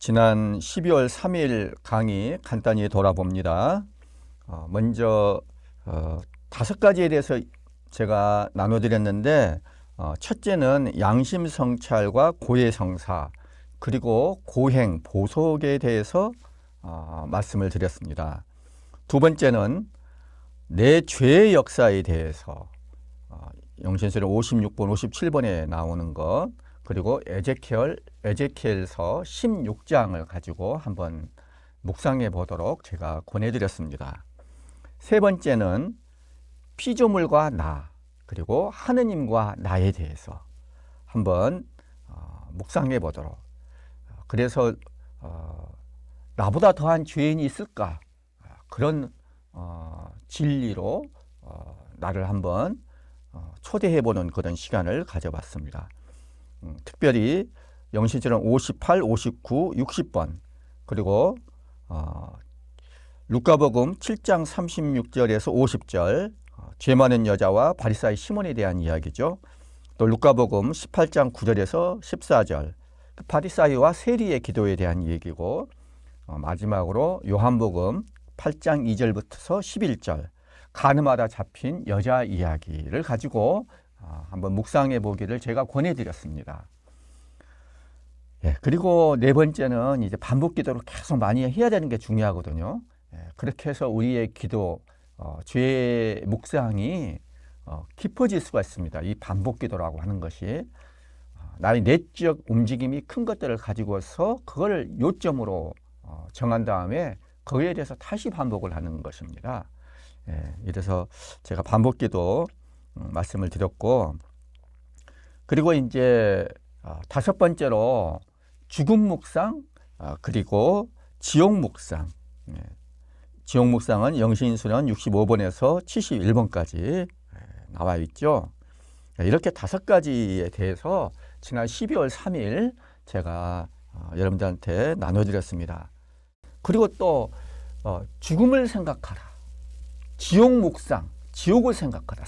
지난 12월 3일 강의 간단히 돌아봅니다. 먼저 5가지에 대해서 제가 나눠드렸는데 첫째는 양심성찰과 고해성사 그리고 고행, 보속에 대해서 말씀을 드렸습니다. 두 번째는 내 죄의 역사에 대해서 영신서령 56번, 57번에 나오는 것 그리고 에제키엘서 16장을 가지고 한번 묵상해 보도록 제가 권해드렸습니다. 세 번째는 피조물과 나 그리고 하느님과 나에 대해서 한번 묵상해 보도록. 그래서 나보다 더한 죄인이 있을까? 그런 진리로 나를 한번 초대해 보는 그런 시간을 가져봤습니다. 특별히 영신처럼 58, 59, 60번 그리고 루카복음 7장 36절에서 50절 죄 많은 여자와 바리사이 시몬에 대한 이야기죠. 또 루카복음 18장 9절에서 14절 바리사이와 세리의 기도에 대한 얘기고 마지막으로 요한복음 8장 2절부터 11절 가늠하다 잡힌 여자 이야기를 가지고 한번 묵상해 보기를 제가 권해드렸습니다. 그리고 네 번째는 이제 반복 기도를 계속 많이 해야 되는 게 중요하거든요. 그렇게 해서 우리의 기도, 죄의 묵상이 깊어질 수가 있습니다. 이 반복 기도라고 하는 것이 나의 내적 움직임이 큰 것들을 가지고서 그걸 요점으로 정한 다음에 거기에 대해서 다시 반복을 하는 것입니다. 이래서 제가 반복 기도 말씀을 드렸고, 그리고 이제 다섯 번째로 죽음 묵상 그리고 지옥 묵상. 지옥 묵상은 영신수련 65번에서 71번까지 나와 있죠. 이렇게 5가지에 대해서 지난 12월 3일 제가 여러분들한테 나눠드렸습니다. 그리고 또 죽음을 생각하라. 지옥 묵상, 지옥을 생각하라.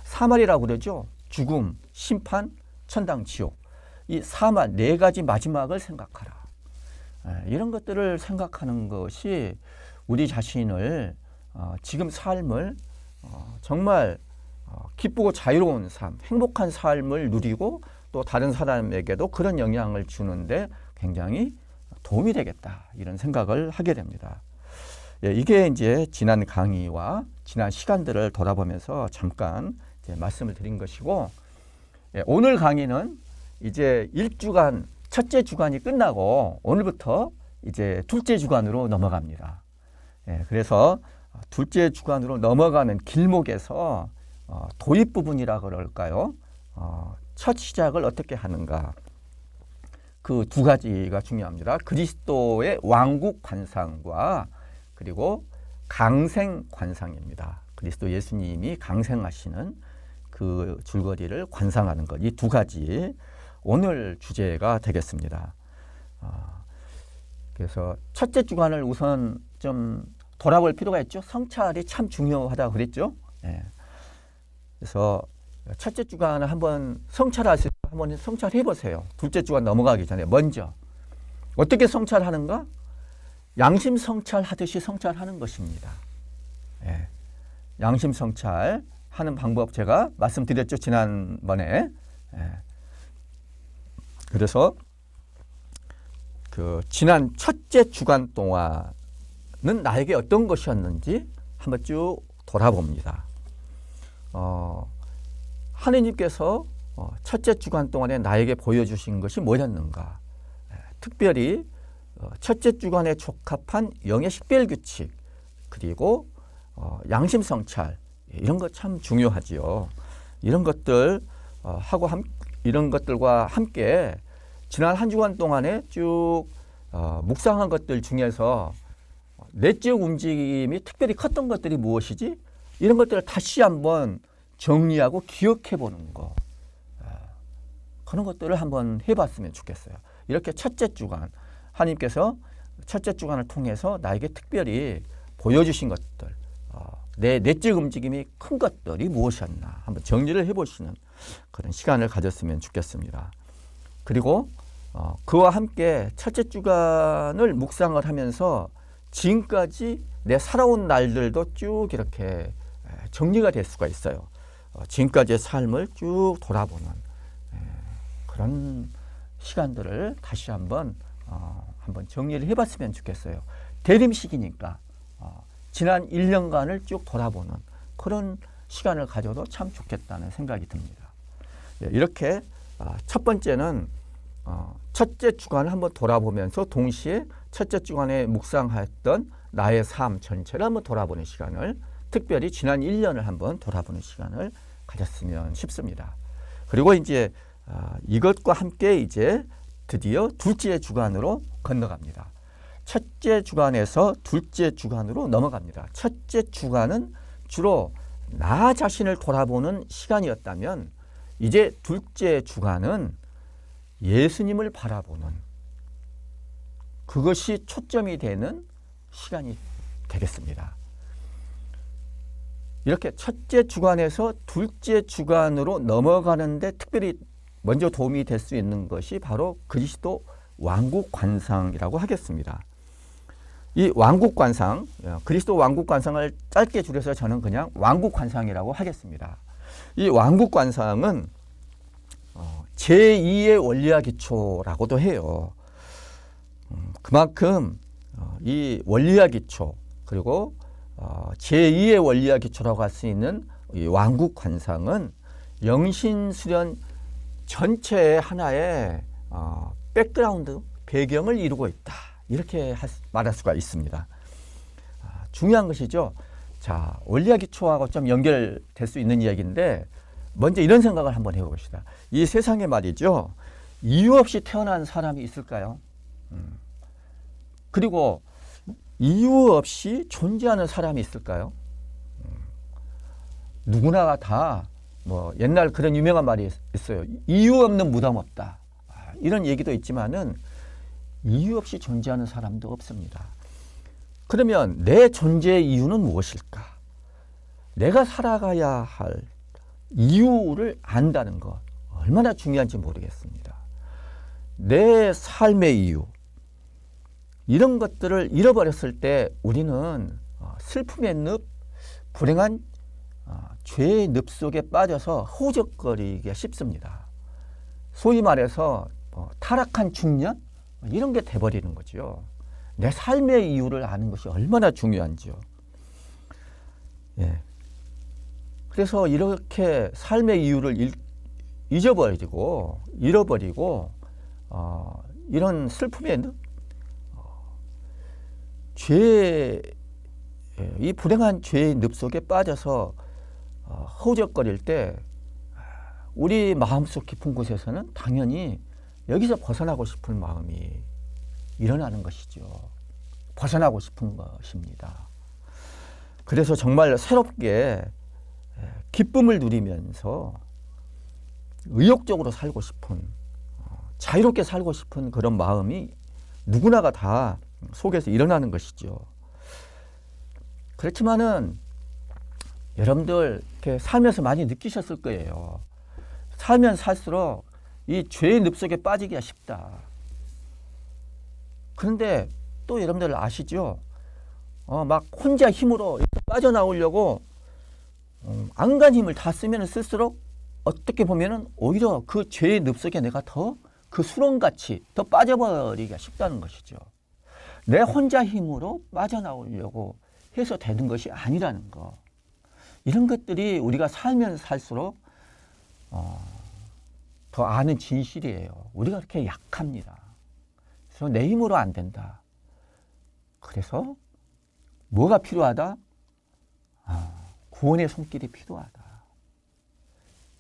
사말이라고 그러죠. 죽음, 심판, 천당, 지옥. 이 사말, 4가지 마지막을 생각하라. 이런 것들을 생각하는 것이 우리 자신을 지금 삶을 정말 기쁘고 자유로운 삶, 행복한 삶을 누리고 또 다른 사람에게도 그런 영향을 주는데 굉장히 도움이 되겠다. 이런 생각을 하게 됩니다. 이게 이제 지난 강의와 지난 시간들을 돌아보면서 잠깐 이제 말씀을 드린 것이고, 오늘 강의는 이제 1주간, 첫째 주간이 끝나고 오늘부터 이제 둘째 주간으로 넘어갑니다. 그래서 둘째 주간으로 넘어가는 길목에서 도입 부분이라 그럴까요? 첫 시작을 어떻게 하는가? 그 2가지가 중요합니다. 그리스도의 왕국 관상과 그리고 강생 관상입니다. 그리스도 예수님이 강생하시는 그 줄거리를 관상하는 것. 이 2가지 오늘 주제가 되겠습니다. 그래서 첫째 주간을 우선 좀 돌아볼 필요가 있죠. 성찰이 참 중요하다고 그랬죠. 그래서 첫째 주간을 한번 한번 성찰해 보세요. 둘째 주간 넘어가기 전에 먼저 어떻게 성찰하는가? 양심 성찰하듯이 성찰하는 것입니다. 양심 성찰하는 방법 제가 말씀드렸죠. 지난번에. 그래서 그 지난 첫째 주간 동안은 나에게 어떤 것이었는지 한번 쭉 돌아봅니다. 하느님께서 첫째 주간 동안에 나에게 보여주신 것이 뭐였는가? 특별히 첫째 주간에 적합한 영의 식별규칙 그리고 양심 성찰 이런 것 참 중요하지요. 이런 것들 이런 것들과 함께 지난 한 주간 동안에 쭉 묵상한 것들 중에서 내적 움직임이 특별히 컸던 것들이 무엇이지? 이런 것들을 다시 한번 정리하고 기억해 보는 거. 그런 것들을 한번 해봤으면 좋겠어요. 이렇게 첫째 주간, 하나님께서 첫째 주간을 통해서 나에게 특별히 보여주신 것들, 내 내적 움직임이 큰 것들이 무엇이었나 한번 정리를 해보시는 그런 시간을 가졌으면 좋겠습니다. 그리고 그와 함께 첫째 주간을 묵상을 하면서 지금까지 내 살아온 날들도 쭉 이렇게 정리가 될 수가 있어요. 지금까지의 삶을 쭉 돌아보는 그런 시간들을 다시 한번 정리를 해봤으면 좋겠어요. 대림식이니까 지난 1년간을 쭉 돌아보는 그런 시간을 가져도 참 좋겠다는 생각이 듭니다. 이렇게 첫 번째는 첫째 주간을 한번 돌아보면서 동시에 첫째 주간에 묵상했던 나의 삶 전체를 한번 돌아보는 시간을, 특별히 지난 1년을 한번 돌아보는 시간을 가졌으면 싶습니다. 그리고 이제 이것과 함께 이제 드디어 둘째 주간으로 건너갑니다. 첫째 주간에서 둘째 주간으로 넘어갑니다. 첫째 주간은 주로 나 자신을 돌아보는 시간이었다면 이제 둘째 주간은 예수님을 바라보는, 그것이 초점이 되는 시간이 되겠습니다. 이렇게 첫째 주간에서 둘째 주간으로 넘어가는데 특별히 먼저 도움이 될 수 있는 것이 바로 그리스도 왕국관상이라고 하겠습니다. 이 왕국관상, 그리스도 왕국관상을 짧게 줄여서 저는 그냥 왕국관상이라고 하겠습니다. 이 왕국관상은 제2의 원리학 기초라고도 해요. 그만큼 이 원리학 기초, 그리고 제2의 원리학 기초라고 할 수 있는 이 왕국관상은 영신수련 전체의 하나의 백그라운드, 배경을 이루고 있다, 이렇게 말할 수가 있습니다. 중요한 것이죠. 자, 원리학 기초하고 좀 연결될 수 있는 이야기인데, 먼저 이런 생각을 한번 해봅시다. 이 세상에 말이죠, 이유 없이 태어난 사람이 있을까요? 그리고 이유 없이 존재하는 사람이 있을까요? 누구나 다 옛날 그런 유명한 말이 있어요. 이유 없는 무덤 없다. 이런 얘기도 있지만은 이유 없이 존재하는 사람도 없습니다. 그러면 내 존재의 이유는 무엇일까? 내가 살아가야 할 이유를 안다는 것, 얼마나 중요한지 모르겠습니다. 내 삶의 이유, 이런 것들을 잃어버렸을 때 우리는 슬픔의 늪, 불행한 죄의 늪 속에 빠져서 허우적거리기가 쉽습니다. 소위 말해서 타락한 중년, 이런 게 돼버리는 거죠. 내 삶의 이유를 아는 것이 얼마나 중요한지요. 예. 그래서 이렇게 삶의 이유를 잊어버리고 잃어버리고 이런 슬픔의 늪, 이 불행한 죄의 늪 속에 빠져서 허우적거릴 때 우리 마음속 깊은 곳에서는 당연히 여기서 벗어나고 싶은 마음이 일어나는 것이죠. 벗어나고 싶은 것입니다. 그래서 정말 새롭게 기쁨을 누리면서 의욕적으로 살고 싶은, 자유롭게 살고 싶은 그런 마음이 누구나가 다 속에서 일어나는 것이죠. 그렇지만은 여러분들 이렇게 살면서 많이 느끼셨을 거예요. 살면 살수록 이 죄의 늪 속에 빠지기가 쉽다. 그런데 또 여러분들 아시죠? 막 혼자 힘으로 빠져나오려고 안간 힘을 다 쓰면 쓸수록 어떻게 보면은 오히려 그 죄의 늪 속에 내가 더 그 수렁같이 더 빠져버리기가 쉽다는 것이죠. 내 혼자 힘으로 빠져나오려고 해서 되는 것이 아니라는 거. 이런 것들이 우리가 살면 살수록 더 아는 진실이에요. 우리가 그렇게 약합니다. 그래서 내 힘으로 안 된다. 그래서 뭐가 필요하다? 구원의 손길이 필요하다.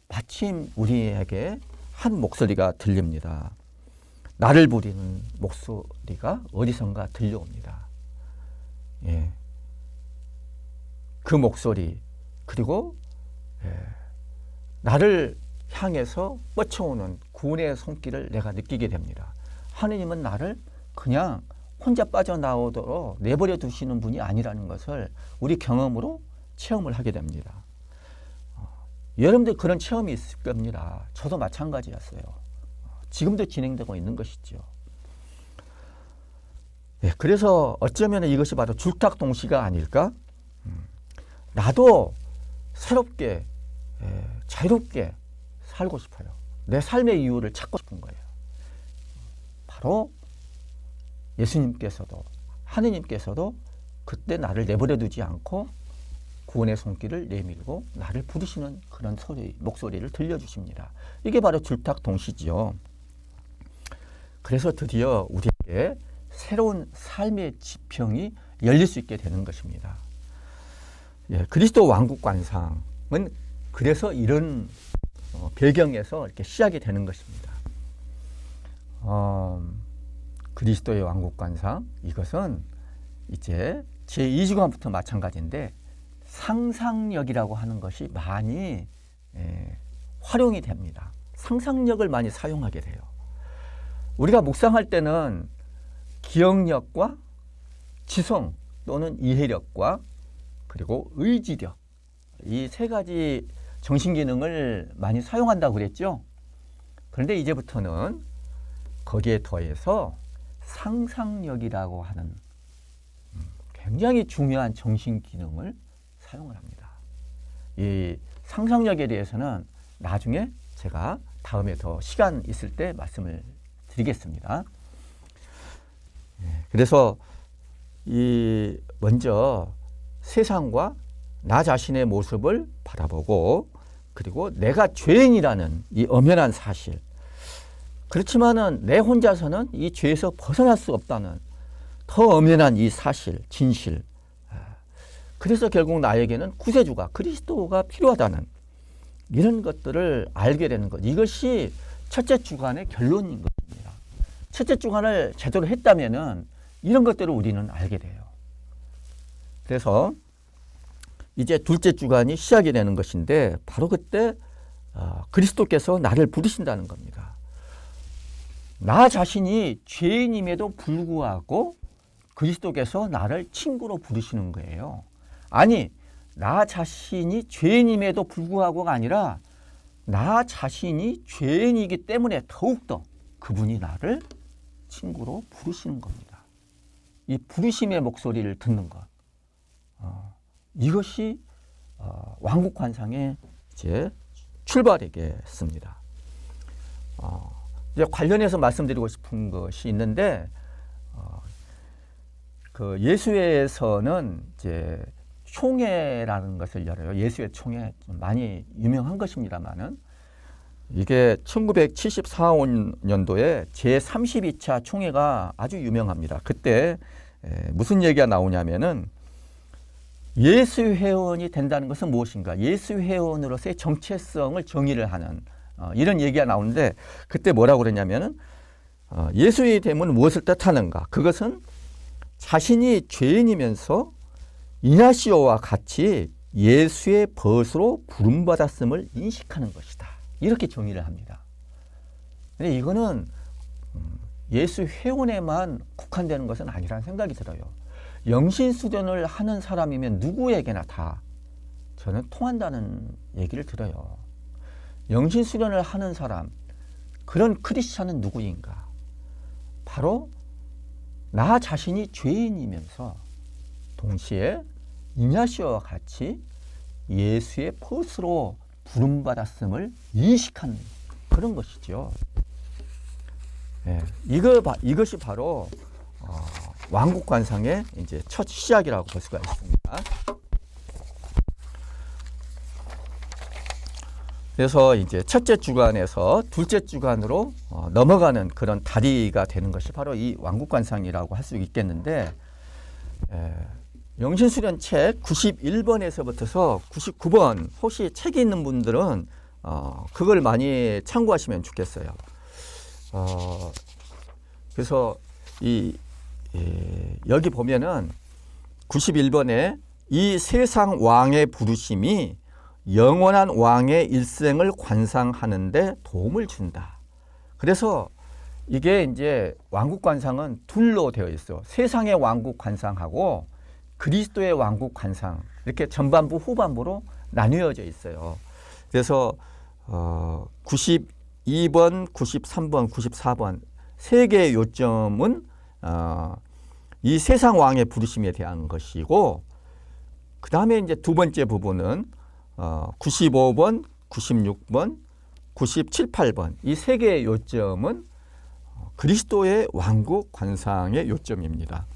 마침 우리에게 한 목소리가 들립니다. 나를 부리는 목소리가 어디선가 들려옵니다. 예. 그 목소리, 그리고 나를 향해서 뻗쳐오는 구원의 손길을 내가 느끼게 됩니다. 하느님은 나를 그냥 혼자 빠져나오도록 내버려 두시는 분이 아니라는 것을 우리 경험으로 체험을 하게 됩니다. 여러분들 그런 체험이 있을 겁니다. 저도 마찬가지였어요. 지금도 진행되고 있는 것이죠. 예, 그래서 어쩌면 이것이 바로 줄탁동시가 아닐까? 나도 새롭게 자유롭게 살고 싶어요. 내 삶의 이유를 찾고 싶은 거예요. 바로 예수님께서도 하느님께서도 그때 나를 내버려 두지 않고 구원의 손길을 내밀고 나를 부르시는 그런 목소리를 들려주십니다. 이게 바로 줄탁동시지요. 그래서 드디어 우리에게 새로운 삶의 지평이 열릴 수 있게 되는 것입니다. 예, 그리스도 왕국관상은 그래서 이런 배경에서 이렇게 시작이 되는 것입니다. 그리스도의 왕국관상, 이것은 이제 제2주간부터 마찬가지인데 상상력이라고 하는 것이 많이 활용이 됩니다. 상상력을 많이 사용하게 돼요. 우리가 묵상할 때는 기억력과 지성 또는 이해력과 그리고 의지력, 이 세 가지 정신기능을 많이 사용한다고 그랬죠. 그런데 이제부터는 거기에 더해서 상상력이라고 하는 굉장히 중요한 정신기능을 사용을 합니다. 이 상상력에 대해서는 나중에 제가 다음에 더 시간 있을 때 말씀을 드리겠습니다. 그래서 먼저 세상과 나 자신의 모습을 바라보고 그리고 내가 죄인이라는 이 엄연한 사실, 그렇지만은 내 혼자서는 이 죄에서 벗어날 수 없다는 더 엄연한 이 사실, 진실, 그래서 결국 나에게는 구세주가 그리스도가 필요하다는 이런 것들을 알게 되는 것, 이것이 첫째 주간의 결론인 것입니다. 첫째 주간을 제대로 했다면은 이런 것들을 우리는 알게 돼요. 그래서 이제 둘째 주간이 시작이 되는 것인데 바로 그때 그리스도께서 나를 부르신다는 겁니다. 나 자신이 죄인임에도 불구하고 그리스도께서 나를 친구로 부르시는 거예요. 아니, 나 자신이 죄인임에도 불구하고가 아니라 나 자신이 죄인이기 때문에 더욱더 그분이 나를 친구로 부르시는 겁니다. 이 부르심의 목소리를 듣는 것, 이것이 왕국관상의 이제 출발이겠습니다. 이제 관련해서 말씀드리고 싶은 것이 있는데, 그 예수회에서는 이제 총회라는 것을 열어요. 예수회 총회 많이 유명한 것입니다만은 이게 1974년도에 제32차 총회가 아주 유명합니다. 그때 무슨 얘기가 나오냐면은 예수회원이 된다는 것은 무엇인가? 예수회원으로서의 정체성을 정의를 하는 이런 얘기가 나오는데 그때 뭐라고 그러냐면은 예수의 되면 무엇을 뜻하는가? 그것은 자신이 죄인이면서 이나시오와 같이 예수의 벗으로 부름받았음을 인식하는 것이다. 이렇게 정의를 합니다. 근데 이거는 예수 회원에만 국한되는 것은 아니라는 생각이 들어요. 영신수련을 하는 사람이면 누구에게나 다 저는 통한다는 얘기를 들어요. 영신수련을 하는 사람, 그런 크리스찬은 누구인가? 바로 나 자신이 죄인이면서 동시에 이냐시오와 같이 예수의 벗으로 부름받았음을 인식하는 그런 것이죠. 네, 이것이 바로 왕국관상의 이제 첫 시작이라고 볼 수가 있습니다. 그래서 이제 첫째 주간에서 둘째 주간으로 넘어가는 그런 다리가 되는 것이 바로 이 왕국관상이라고 할 수 있겠는데, 영신수련 책 91번에서부터서 99번 혹시 책이 있는 분들은 그걸 많이 참고하시면 좋겠어요. 그래서 여기 보면은 91번에 이 세상 왕의 부르심이 영원한 왕의 일생을 관상하는데 도움을 준다. 그래서 이게 이제 왕국관상은 둘로 되어 있어요. 세상의 왕국관상하고 그리스도의 왕국관상, 이렇게 전반부 후반부로 나뉘어져 있어요. 그래서 92 92번, 93번, 94번 세 개의 요점은 이 세상 왕의 부르심에 대한 것이고, 그 다음에 이제 두 번째 부분은 95번, 96번, 97, 8번 이 세 개의 요점은 그리스도의 왕국 관상의 요점입니다.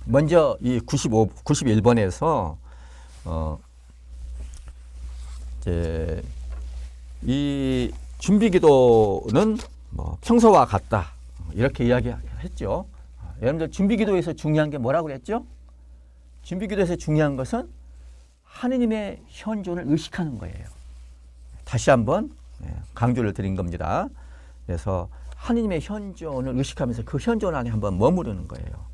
먼저 이 91번에서 이제 이 준비기도는 뭐 평소와 같다 이렇게 이야기했죠. 여러분들 준비기도에서 중요한 게 뭐라고 그랬죠? 준비기도에서 중요한 것은 하느님의 현존을 의식하는 거예요. 다시 한번 강조를 드린 겁니다. 그래서 하느님의 현존을 의식하면서 그 현존 안에 한번 머무르는 거예요.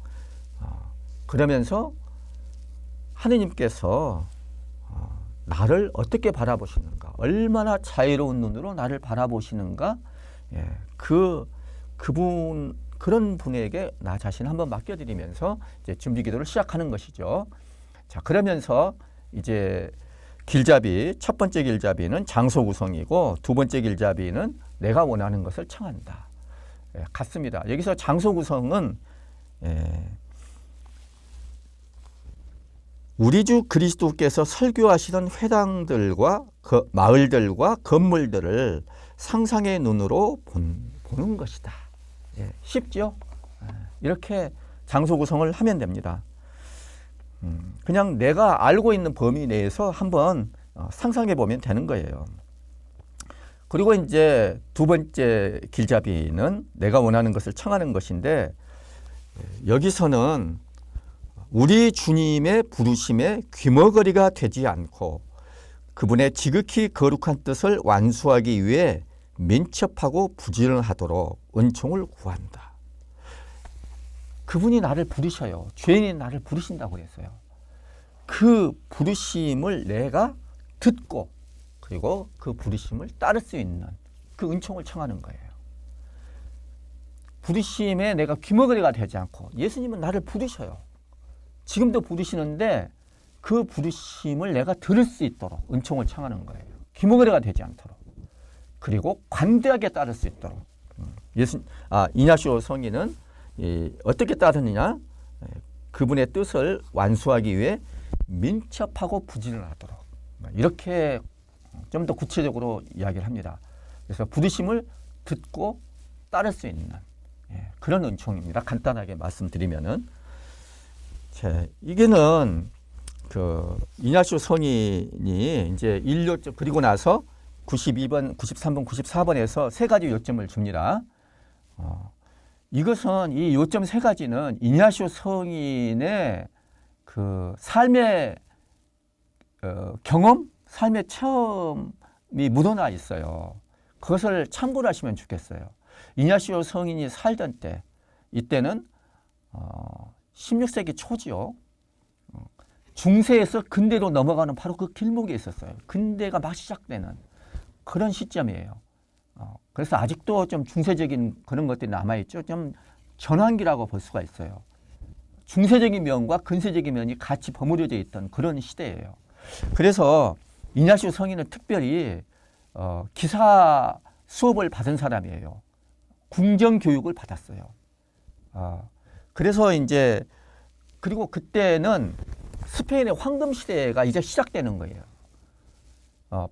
그러면서 하느님께서 나를 어떻게 바라보시는가, 얼마나 자유로운 눈으로 나를 바라보시는가, 그런 분에게 나 자신 한번 맡겨드리면서 이제 준비기도를 시작하는 것이죠. 자, 그러면서 이제 길잡이, 첫 번째 길잡이는 장소 구성이고 두 번째 길잡이는 내가 원하는 것을 청한다. 같습니다. 여기서 장소 구성은 우리 주 그리스도께서 설교하시던 회당들과 그 마을들과 건물들을 상상의 눈으로 보는 것이다. 쉽죠? 이렇게 장소 구성을 하면 됩니다. 그냥 내가 알고 있는 범위 내에서 한번 상상해 보면 되는 거예요. 그리고 이제 두 번째 길잡이는 내가 원하는 것을 청하는 것인데, 여기서는 우리 주님의 부르심에 귀머거리가 되지 않고 그분의 지극히 거룩한 뜻을 완수하기 위해 민첩하고 부지런하도록 은총을 구한다. 그분이 나를 부르셔요. 죄인이 나를 부르신다고 했어요. 그 부르심을 내가 듣고 그리고 그 부르심을 따를 수 있는 그 은총을 청하는 거예요. 부르심에 내가 귀머거리가 되지 않고, 예수님은 나를 부르셔요. 지금도 부르시는데 그 부르심을 내가 들을 수 있도록 은총을 청하는 거예요. 귀머거리가 되지 않도록. 그리고 관대하게 따를 수 있도록. 이냐시오 성인은 어떻게 따르느냐? 그분의 뜻을 완수하기 위해 민첩하고 부지런하도록. 이렇게 좀 더 구체적으로 이야기를 합니다. 그래서 부르심을 듣고 따를 수 있는 그런 은총입니다. 간단하게 말씀드리면은. 자, 이게는 그 이냐시오 성인이 이제 1요점 그리고 나서 92번, 93번, 94번에서 세 가지 요점을 줍니다. 이것은 이 요점 세 가지는 이냐시오 성인의 그 삶의 경험, 삶의 체험이 묻어나 있어요. 그것을 참고를 하시면 좋겠어요. 이냐시오 성인이 살던 때, 이때는 16세기 초지요. 중세에서 근대로 넘어가는 바로 그 길목에 있었어요. 근대가 막 시작되는 그런 시점이에요. 그래서 아직도 좀 중세적인 그런 것들이 남아있죠. 좀 전환기라고 볼 수가 있어요. 중세적인 면과 근세적인 면이 같이 버무려져 있던 그런 시대예요. 그래서 이냐시오 성인은 특별히 기사 수업을 받은 사람이에요. 궁정 교육을 받았어요. 그래서 이제 그리고 그때는 스페인의 황금 시대가 이제 시작되는 거예요.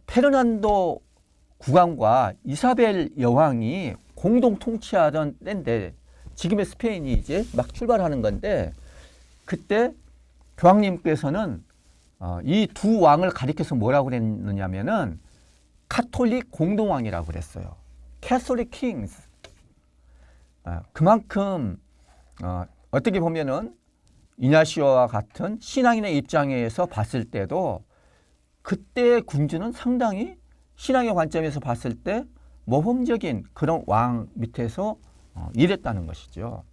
페르난도 국왕과 이사벨 여왕이 공동 통치하던 때인데, 지금의 스페인이 이제 막 출발하는 건데, 그때 교황님께서는 이 두 왕을 가리켜서 뭐라고 그랬느냐면은 카톨릭 공동왕이라고 그랬어요. Catholic Kings. 그만큼 어떻게 보면은 이냐시오와 같은 신앙인의 입장에서 봤을 때도 그때의 군주는 상당히 신앙의 관점에서 봤을 때 모범적인 그런 왕 밑에서 일했다는 것이죠.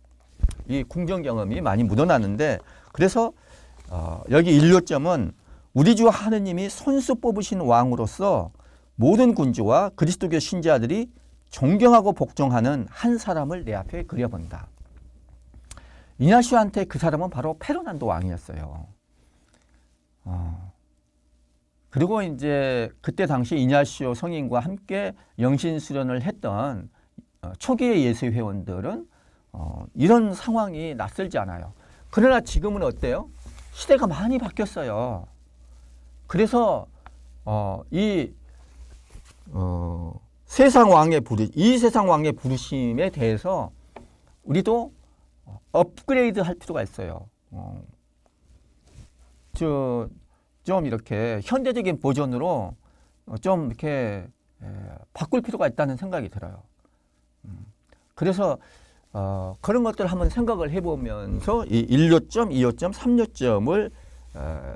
이 궁정 경험이 많이 묻어나는데, 그래서 여기 1요점은 우리 주 하느님이 손수 뽑으신 왕으로서 모든 군주와 그리스도교 신자들이 존경하고 복종하는 한 사람을 내 앞에 그려본다. 이냐시오한테 그 사람은 바로 페르난도 왕이었어요. 그리고 이제 그때 당시 이냐시오 성인과 함께 영신 수련을 했던 초기의 예수 회원들은 이런 상황이 낯설지 않아요. 그러나 지금은 어때요? 시대가 많이 바뀌었어요. 그래서 이 세상 왕의 이 세상 왕의 부르심에 대해서 우리도 업그레이드 할 필요가 있어요. 좀 이렇게 현대적인 버전으로 좀 이렇게 바꿀 필요가 있다는 생각이 들어요. 그래서 그런 것들을 한번 생각을 해보면서 이 1요점, 2요점, 3요점을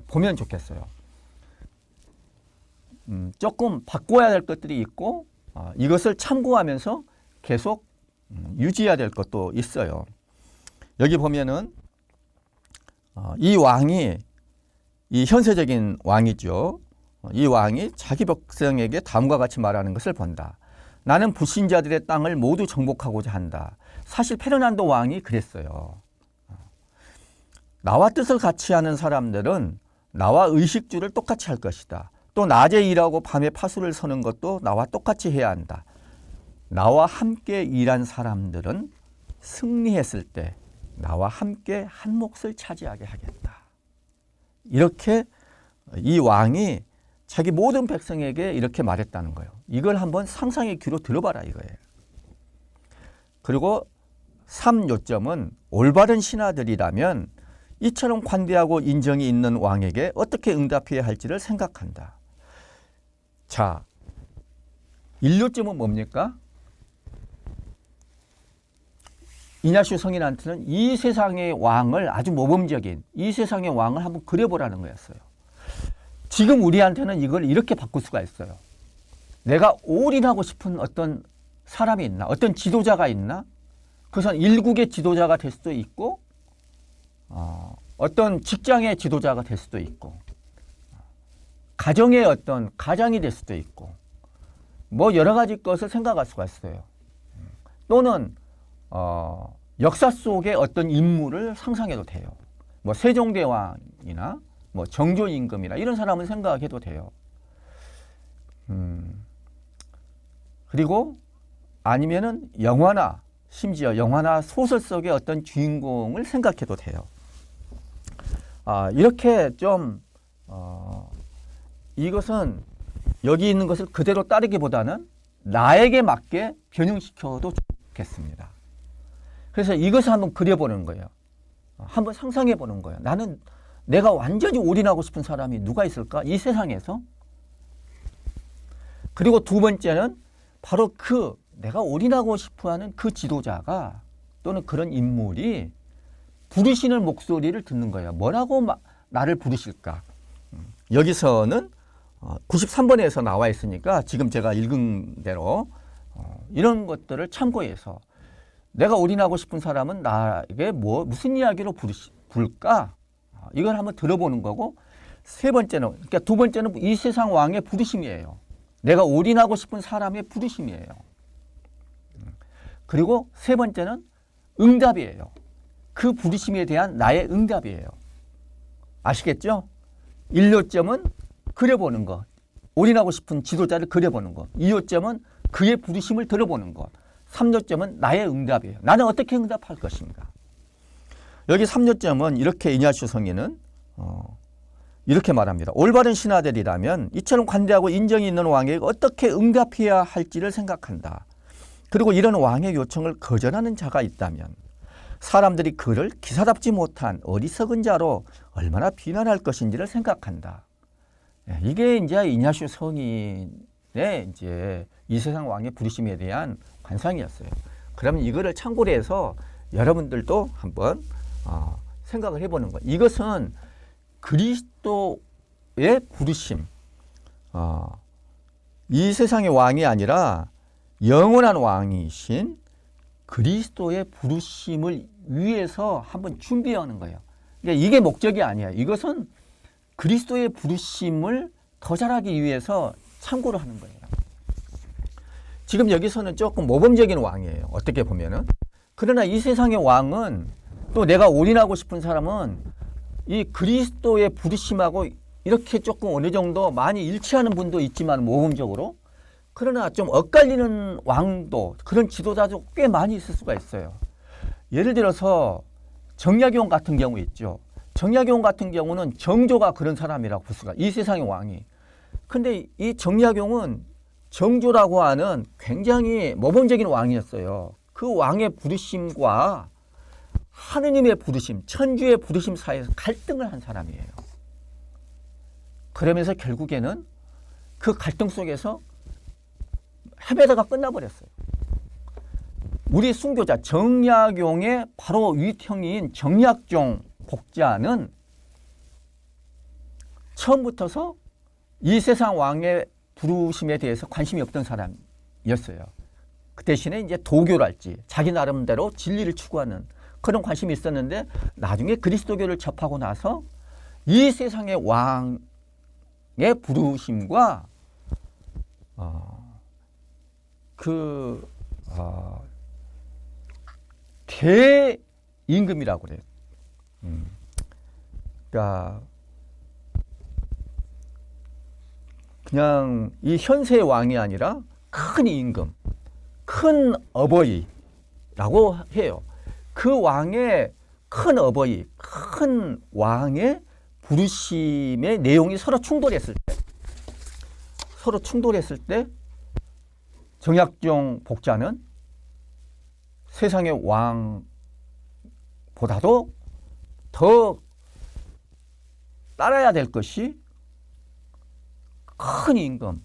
보면 좋겠어요. 조금 바꿔야 될 것들이 있고 이것을 참고하면서 계속 유지해야 될 것도 있어요. 여기 보면은 이 왕이 이 현세적인 왕이죠. 이 왕이 자기 백성에게 다음과 같이 말하는 것을 본다. 나는 불신자들의 땅을 모두 정복하고자 한다. 사실 페르난도 왕이 그랬어요. 나와 뜻을 같이 하는 사람들은 나와 의식주를 똑같이 할 것이다. 또 낮에 일하고 밤에 파수를 서는 것도 나와 똑같이 해야 한다. 나와 함께 일한 사람들은 승리했을 때 나와 함께 한 몫을 차지하게 하겠다. 이렇게 이 왕이 자기 모든 백성에게 이렇게 말했다는 거예요. 이걸 한번 상상의 귀로 들어봐라 이거예요. 그리고 3요점은 올바른 신하들이라면 이처럼 관대하고 인정이 있는 왕에게 어떻게 응답해야 할지를 생각한다. 자, 1요점은 뭡니까? 이냐시오 성인한테는 이 세상의 왕을 아주 모범적인 이 세상의 왕을 한번 그려보라는 거였어요. 지금 우리한테는 이걸 이렇게 바꿀 수가 있어요. 내가 올인하고 싶은 어떤 사람이 있나? 어떤 지도자가 있나? 그것은 일국의 지도자가 될 수도 있고 어떤 직장의 지도자가 될 수도 있고 가정의 어떤 가장이 될 수도 있고 뭐 여러 가지 것을 생각할 수가 있어요. 또는 역사 속의 어떤 인물을 상상해도 돼요. 뭐 세종대왕이나 뭐 정조임금이나 이런 사람을 생각해도 돼요. 그리고 아니면은 영화나 심지어 영화나 소설 속의 어떤 주인공을 생각해도 돼요. 이렇게 좀 이것은 여기 있는 것을 그대로 따르기보다는 나에게 맞게 변형시켜도 좋겠습니다. 그래서 이것을 한번 그려보는 거예요. 한번 상상해 보는 거예요. 나는 내가 완전히 올인하고 싶은 사람이 누가 있을까? 이 세상에서. 그리고 두 번째는 바로 내가 올인하고 싶어하는 그 지도자가 또는 그런 인물이 부르시는 목소리를 듣는 거예요. 뭐라고 나를 부르실까? 여기서는 93번에서 나와 있으니까 지금 제가 읽은 대로 이런 것들을 참고해서 내가 올인하고 싶은 사람은 나에게 무슨 이야기로 부를까? 이걸 한번 들어보는 거고, 세 번째는, 그러니까 두 번째는 이 세상 왕의 부르심이에요. 내가 올인하고 싶은 사람의 부르심이에요. 그리고 세 번째는 응답이에요. 그 부르심에 대한 나의 응답이에요. 아시겠죠? 1요점은 그려보는 것. 올인하고 싶은 지도자를 그려보는 것. 2요점은 그의 부르심을 들어보는 것. 3요점은 나의 응답이에요. 나는 어떻게 응답할 것인가. 여기 3요점은 이렇게 이냐시오 성인은 이렇게 말합니다. 올바른 신하들이라면 이처럼 관대하고 인정이 있는 왕에게 어떻게 응답해야 할지를 생각한다. 그리고 이런 왕의 요청을 거절하는 자가 있다면 사람들이 그를 기사답지 못한 어리석은 자로 얼마나 비난할 것인지를 생각한다. 이게 이제 이냐시오 성인의 이제 이 세상 왕의 부르심에 대한 관상이었어요. 그러면 이거를 참고로 해서 여러분들도 한번 생각을 해보는 거예요. 이것은 그리스도의 부르심, 이 세상의 왕이 아니라 영원한 왕이신 그리스도의 부르심을 위해서 한번 준비하는 거예요. 그러니까 이게 목적이 아니에요. 이것은 그리스도의 부르심을 더 잘하기 위해서 참고를 하는 거예요. 지금 여기서는 조금 모범적인 왕이에요. 어떻게 보면은. 그러나 이 세상의 왕은 또 내가 올인하고 싶은 사람은 이 그리스도의 부르심하고 이렇게 조금 어느 정도 많이 일치하는 분도 있지만 모범적으로, 그러나 좀 엇갈리는 왕도, 그런 지도자도 꽤 많이 있을 수가 있어요. 예를 들어서 정약용 같은 경우 있죠. 정약용 같은 경우는 정조가 그런 사람이라고 볼 수가, 이 세상의 왕이. 근데 이 정약용은 정조라고 하는 굉장히 모범적인 왕이었어요. 그 왕의 부르심과 하느님의 부르심, 천주의 부르심 사이에서 갈등을 한 사람이에요. 그러면서 결국에는 그 갈등 속에서 헤매다가 끝나버렸어요. 우리 순교자 정약용의 바로 윗형인 정약종 복자는 처음부터서 이 세상 왕의 부르심에 대해서 관심이 없던 사람이었어요. 그 대신에 이제 도교랄지 자기 나름대로 진리를 추구하는 그런 관심이 있었는데, 나중에 그리스도교를 접하고 나서 이 세상의 왕의 부르심과 대임금이라고 그래요. 그러니까 그냥 이 현세의 왕이 아니라 큰 임금, 큰 어버이라고 해요. 그 왕의 큰 어버이, 큰 왕의 부르심의 내용이 서로 충돌했을 때 정약종 복자는 세상의 왕보다도 더 따라야 될 것이 큰 임금의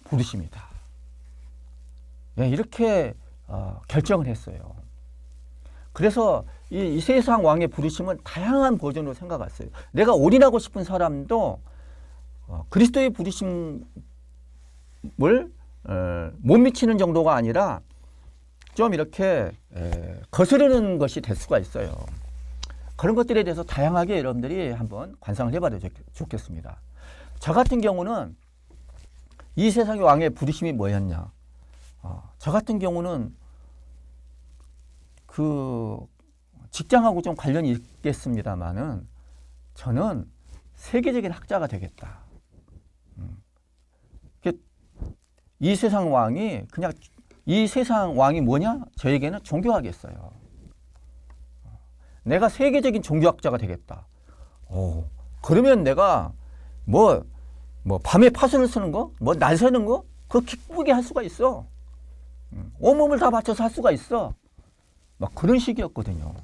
부르심이다. 네, 이렇게 결정을 했어요. 그래서 이 세상 왕의 부르심은 다양한 버전으로 생각했어요. 내가 올인하고 싶은 사람도 그리스도의 부르심을 못 미치는 정도가 아니라 좀 이렇게 거스르는 것이 될 수가 있어요. 그런 것들에 대해서 다양하게 여러분들이 한번 관상을 해봐도 좋겠습니다. 저 같은 경우는 이 세상의 왕의 부르심이 뭐였냐? 저 같은 경우는 그 직장하고 좀 관련이 있겠습니다만은 저는 세계적인 학자가 되겠다. 이 세상 왕이 그냥 이 세상 왕이 뭐냐? 저에게는 종교학이었어요. 내가 세계적인 종교학자가 되겠다. 그러면 내가 뭐 밤에 파선을 쓰는 거, 뭐 날 새는 거, 그거 기쁘게 할 수가 있어. 온몸을 다 바쳐서 할 수가 있어. 막 그런 식이었거든요.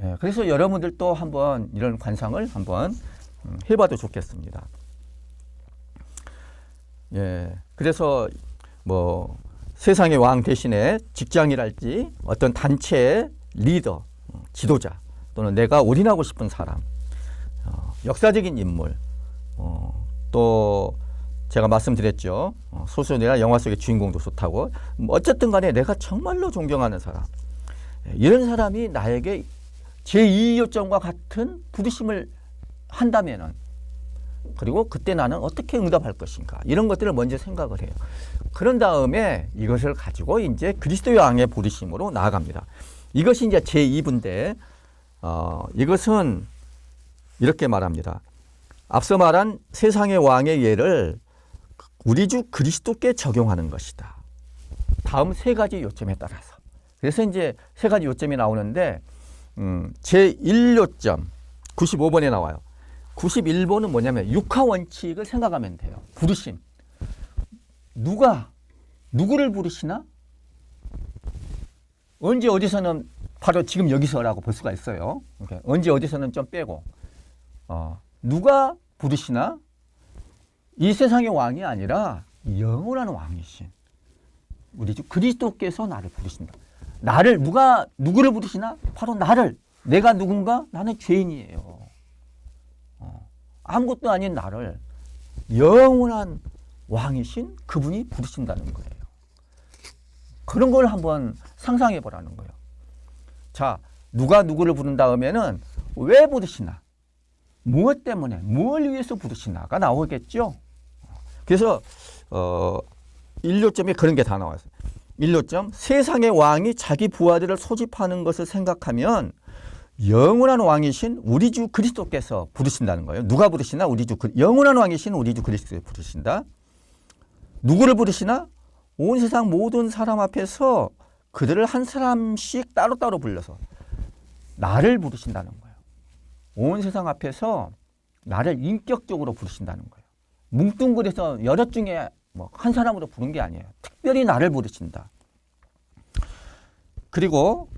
예, 그래서 여러분들도 한번 이런 관상을 한번 해봐도 좋겠습니다. 예, 그래서 뭐 세상의 왕 대신에 직장이랄지 어떤 단체의 리더, 지도자, 또는 내가 올인하고 싶은 사람, 역사적인 인물, 또 제가 말씀드렸죠. 소설이나 영화 속의 주인공도 좋다고. 어쨌든 간에 내가 정말로 존경하는 사람, 이런 사람이 나에게 제2요점과 같은 부르심을 한다면은, 그리고 그때 나는 어떻게 응답할 것인가, 이런 것들을 먼저 생각을 해요. 그런 다음에 이것을 가지고 이제 그리스도의 왕의 부르심으로 나아갑니다. 이것이 이제 제2부인데, 이것은 이렇게 말합니다. 앞서 말한 세상의 왕의 예를 우리 주 그리스도께 적용하는 것이다. 다음 세 가지 요점에 따라서. 그래서 이제 세 가지 요점이 나오는데, 제1요점 95번에 나와요. 91번은 뭐냐면 육하 원칙을 생각하면 돼요. 부르심. 누가 누구를 부르시나? 언제 어디서는 바로 지금 여기서라고 볼 수가 있어요. 언제 어디서는 좀 빼고, 누가 부르시나? 이 세상의 왕이 아니라 영원한 왕이신 우리 주 그리스도께서 나를 부르신다. 나를 누구를 부르시나? 바로 나를. 내가 누군가? 나는 죄인이에요. 아무것도 아닌 나를 영원한 왕이신 그분이 부르신다는 거예요. 그런 걸 한번 상상해 보라는 거예요. 자, 누가 누구를 부른다 하면은 왜 부르시나? 무엇 때문에, 뭘 위해서 부르시나가 나오겠죠. 그래서 1요점에 그런 게 다 나와요. 1요점, 세상의 왕이 자기 부하들을 소집하는 것을 생각하면 영원한 왕이신 우리 주 그리스도께서 부르신다는 거예요. 누가 부르시나? 영원한 왕이신 우리 주 그리스도께서 부르신다. 누구를 부르시나? 온 세상 모든 사람 앞에서 그들을 한 사람씩 따로따로 불러서 나를 부르신다는 거예요. 온 세상 앞에서 나를 인격적으로 부르신다는 거예요. 뭉뚱그려서 여럿 중에 한 사람으로 부른 게 아니에요. 특별히 나를 부르신다. 그리고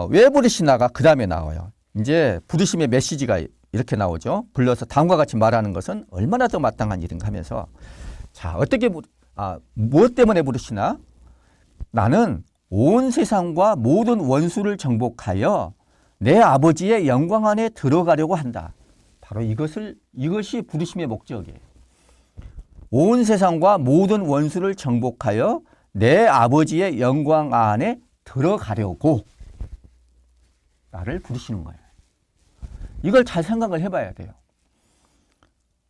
왜 부르시나가 그 다음에 나와요. 이제 부르심의 메시지가 이렇게 나오죠. 불러서 다음과 같이 말하는 것은 얼마나 더 마땅한 일인가 하면서, 자, 무엇 때문에 부르시나? 나는 온 세상과 모든 원수를 정복하여 내 아버지의 영광 안에 들어가려고 한다. 바로 이것이 부르심의 목적이에요. 온 세상과 모든 원수를 정복하여 내 아버지의 영광 안에 들어가려고 나를 부르시는 거예요. 이걸 잘 생각을 해봐야 돼요.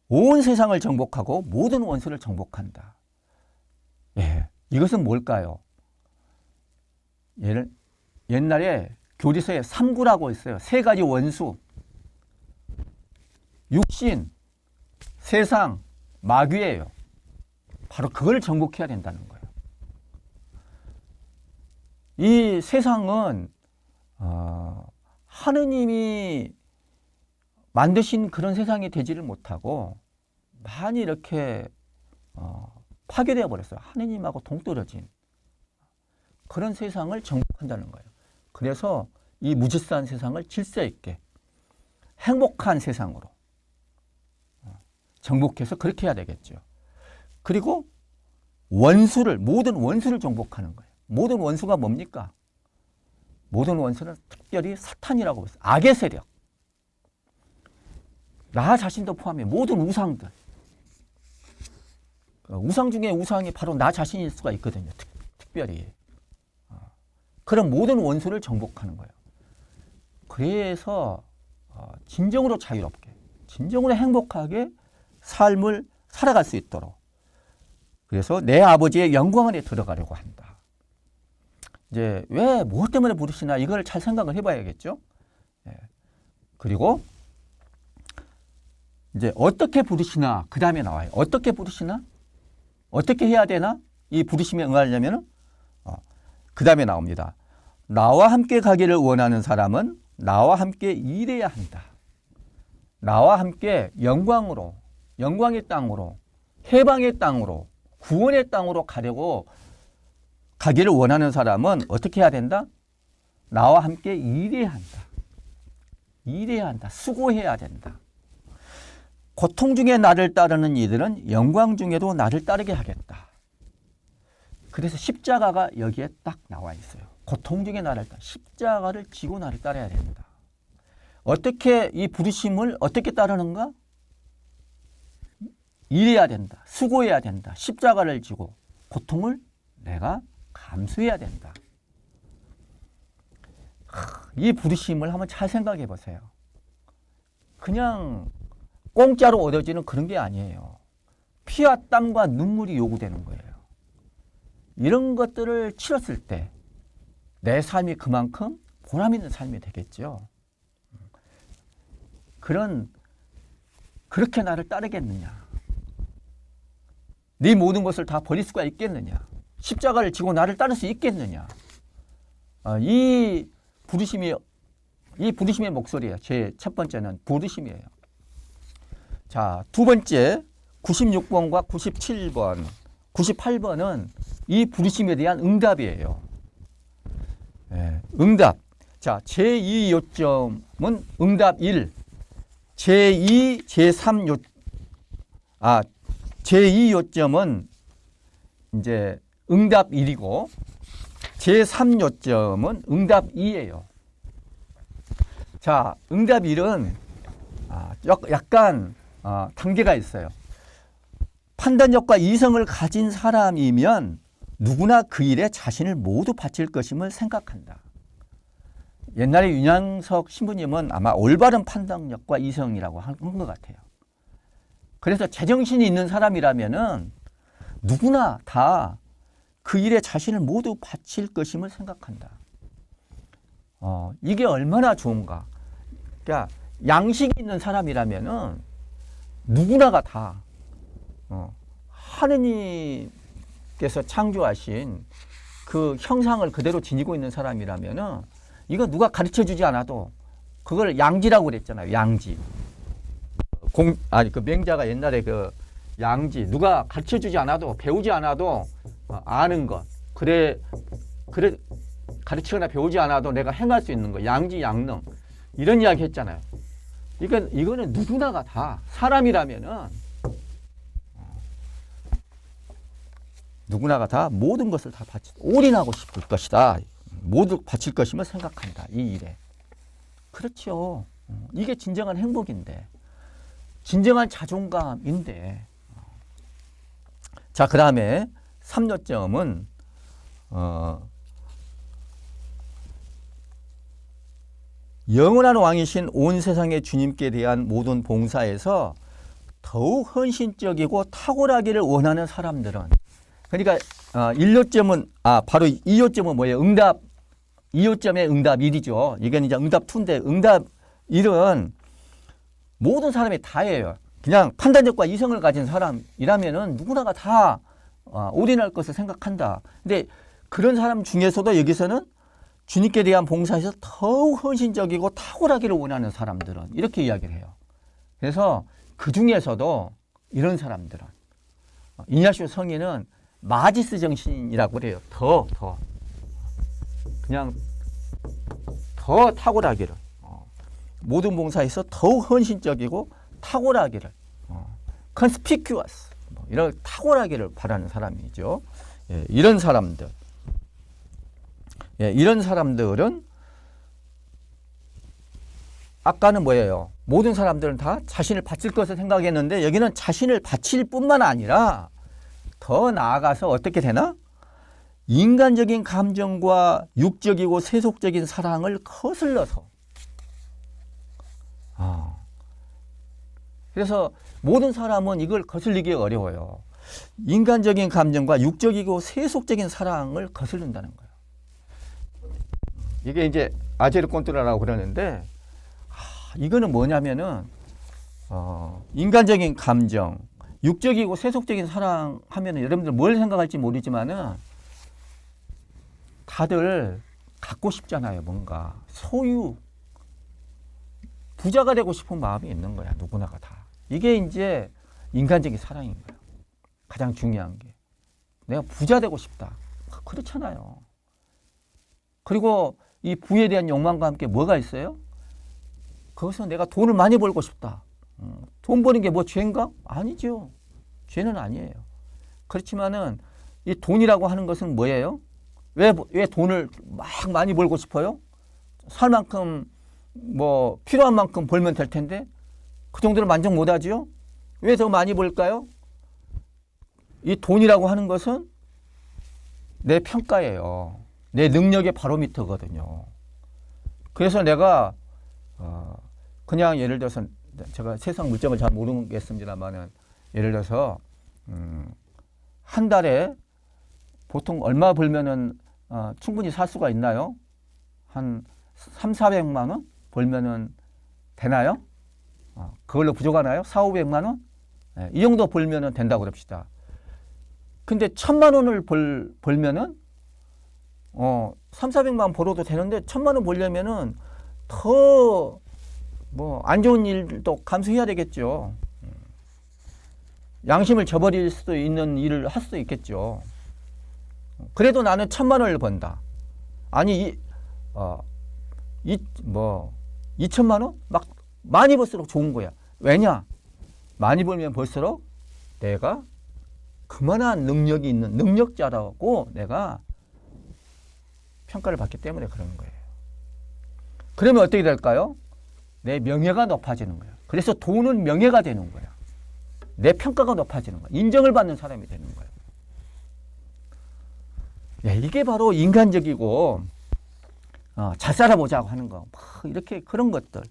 온 세상을 정복하고 모든 원수를 정복한다. 예, 이것은 뭘까요? 옛날에 교리서에 3구라고 있어요. 세 가지 원수. 육신, 세상, 마귀예요. 바로 그걸 정복해야 된다는 거예요. 이 세상은 하느님이 만드신 그런 세상이 되지를 못하고 많이 이렇게 파괴되어 버렸어요. 하느님하고 동떨어진 그런 세상을 정복한다는 거예요. 그래서 이 무질서한 세상을 질서 있게 행복한 세상으로 정복해서 그렇게 해야 되겠죠. 그리고 모든 원수를 정복하는 거예요. 모든 원수가 뭡니까? 모든 원수는 특별히 사탄이라고 했어요. 악의 세력. 나 자신도 포함해 모든 우상들. 우상 중에 우상이 바로 나 자신일 수가 있거든요. 특별히. 그런 모든 원수를 정복하는 거예요. 그래서 진정으로 자유롭게, 진정으로 행복하게 삶을 살아갈 수 있도록. 그래서 내 아버지의 영광 안에 들어가려고 한다. 이제 왜 무엇 때문에 부르시나 이걸 잘 생각을 해봐야겠죠. 그리고 이제 어떻게 부르시나 그 다음에 나와요. 어떻게 부르시나? 어떻게 해야 되나? 이 부르심에 응하려면 그 다음에 나옵니다. 나와 함께 가기를 원하는 사람은 나와 함께 일해야 한다. 나와 함께 영광의 땅으로, 해방의 땅으로, 구원의 땅으로 가기를 원하는 사람은 어떻게 해야 된다? 나와 함께 일해야 한다. 일해야 한다. 수고해야 된다. 고통 중에 나를 따르는 이들은 영광 중에도 나를 따르게 하겠다. 그래서 십자가가 여기에 딱 나와 있어요. 고통 중에 나를 십자가를 지고 나를 따라야 된다. 어떻게 이 부르심을 어떻게 따르는가? 일해야 된다. 수고해야 된다. 십자가를 지고 고통을 내가 감수해야 된다. 이 부르심을 한번 잘 생각해 보세요. 그냥 공짜로 얻어지는 그런 게 아니에요. 피와 땀과 눈물이 요구되는 거예요. 이런 것들을 치렀을 때 내 삶이 그만큼 보람 있는 삶이 되겠죠. 그렇게 나를 따르겠느냐? 네 모든 것을 다 버릴 수가 있겠느냐? 십자가를 지고 나를 따를 수 있겠느냐? 이 부르심의 목소리예요. 제 첫 번째는 부르심이에요. 자, 두 번째 96번과 97번, 98번은 이 부르심에 대한 응답이에요. 응답. 자, 제2 요점은 응답 1. 제2, 제3 제2 요점은 이제 응답 1이고 제3 요점은 응답 2예요. 자, 응답 1은 약간 단계가 있어요. 판단력과 이성을 가진 사람이면 누구나 그 일에 자신을 모두 바칠 것임을 생각한다. 옛날에 윤양석 신부님은 아마 올바른 판단력과 이성이라고 한 것 같아요. 그래서 제정신이 있는 사람이라면은 누구나 다 그 일에 자신을 모두 바칠 것임을 생각한다. 이게 얼마나 좋은가. 그러니까 양식이 있는 사람이라면은 누구나가 다 하느님께서 창조하신 그 형상을 그대로 지니고 있는 사람이라면은 이거 누가 가르쳐 주지 않아도 그걸 양지라고 그랬잖아요. 양지. 그 맹자가 옛날에 그 양지 누가 가르쳐 주지 않아도 배우지 않아도 아는 것. 그래 가르치거나 배우지 않아도 내가 행할 수 있는 거. 양지 양능. 이런 이야기 했잖아요. 이거는 누구나가 다 사람이라면은 누구나가 다 모든 것을 다 올인하고 싶을 것이다. 모두 바칠 것임을 생각한다. 이 일에. 그렇죠. 이게 진정한 행복인데. 진정한 자존감인데. 자, 그 다음에 3요점은 영원한 왕이신 온 세상의 주님께 대한 모든 봉사에서 더욱 헌신적이고 탁월하기를 원하는 사람들은, 그러니까 1요점은 바로 2요점은 뭐예요? 응답 2요점의 응답 1이죠. 이건 이제 응답 2인데 응답 1은 모든 사람이 다예요. 그냥 판단력과 이성을 가진 사람이라면은 누구나가 다 올인할 것을 생각한다. 근데 그런 사람 중에서도 여기서는 주님께 대한 봉사에서 더욱 헌신적이고 탁월하기를 원하는 사람들은 이렇게 이야기를 해요. 그래서 그 중에서도 이런 사람들은 이냐시오 성인은 마지스 정신이라고 그래요. 그냥 더 탁월하기를, 모든 봉사에서 더욱 헌신적이고 탁월하기를, conspicuous, 이런 탁월하기를 바라는 사람이죠. 예, 이런 사람들. 예, 이런 사람들은 아까는 뭐예요? 모든 사람들은 다 자신을 바칠 것을 생각했는데 여기는 자신을 바칠 뿐만 아니라 더 나아가서 어떻게 되나? 인간적인 감정과 육적이고 세속적인 사랑을 거슬러서. 그래서 모든 사람은 이걸 거슬리기 어려워요. 인간적인 감정과 육적이고 세속적인 사랑을 거슬른다는 거예요. 이게 이제 아제르 콘트라라고 그러는데, 이거는 뭐냐면은 인간적인 감정, 육적이고 세속적인 사랑 하면은 여러분들 뭘 생각할지 모르지만은 다들 갖고 싶잖아요. 뭔가 소유, 부자가 되고 싶은 마음이 있는 거야. 누구나가 다. 이게 이제 인간적인 사랑인 거예요. 가장 중요한 게. 내가 부자 되고 싶다. 그렇잖아요. 그리고 이 부에 대한 욕망과 함께 뭐가 있어요? 그것은 내가 돈을 많이 벌고 싶다. 돈 버는 게 뭐 죄인가? 아니죠. 죄는 아니에요. 그렇지만은 이 돈이라고 하는 것은 뭐예요? 왜 돈을 막 많이 벌고 싶어요? 살 만큼 뭐 필요한 만큼 벌면 될 텐데 그 정도를 만족 못 하지요? 왜 더 많이 벌까요? 이 돈이라고 하는 것은 내 평가예요. 내 능력의 바로미터거든요. 그래서 내가 그냥 예를 들어서 제가 세상 물정을 잘 모르겠습니다만은 예를 들어서 한 달에 보통 얼마 벌면은 충분히 살 수가 있나요? 한 300~400만 원 벌면은 되나요? 그걸로 부족하나요? 400~500만 원? 네, 이 정도 벌면은 된다고 그럽시다. 근데 1000만 원을 벌면은 300~400만 원 벌어도 되는데 1000만 원 벌려면은 더 뭐 안 좋은 일도 감수해야 되겠죠. 양심을 저버릴 수도 있는 일을 할 수도 있겠죠. 그래도 나는 1000만 원을 번다. 아니 2천만 원? 막 많이 벌수록 좋은 거야. 왜냐? 많이 벌면 벌수록 내가 그만한 능력이 있는 능력자라고 내가 평가를 받기 때문에 그런 거예요. 그러면 어떻게 될까요? 내 명예가 높아지는 거예요. 그래서 돈은 명예가 되는 거야. 내 평가가 높아지는 거야. 인정을 받는 사람이 되는 거예요. 예, 이게 바로 인간적이고 잘 살아보자고 하는 거. 이렇게 그런 것들.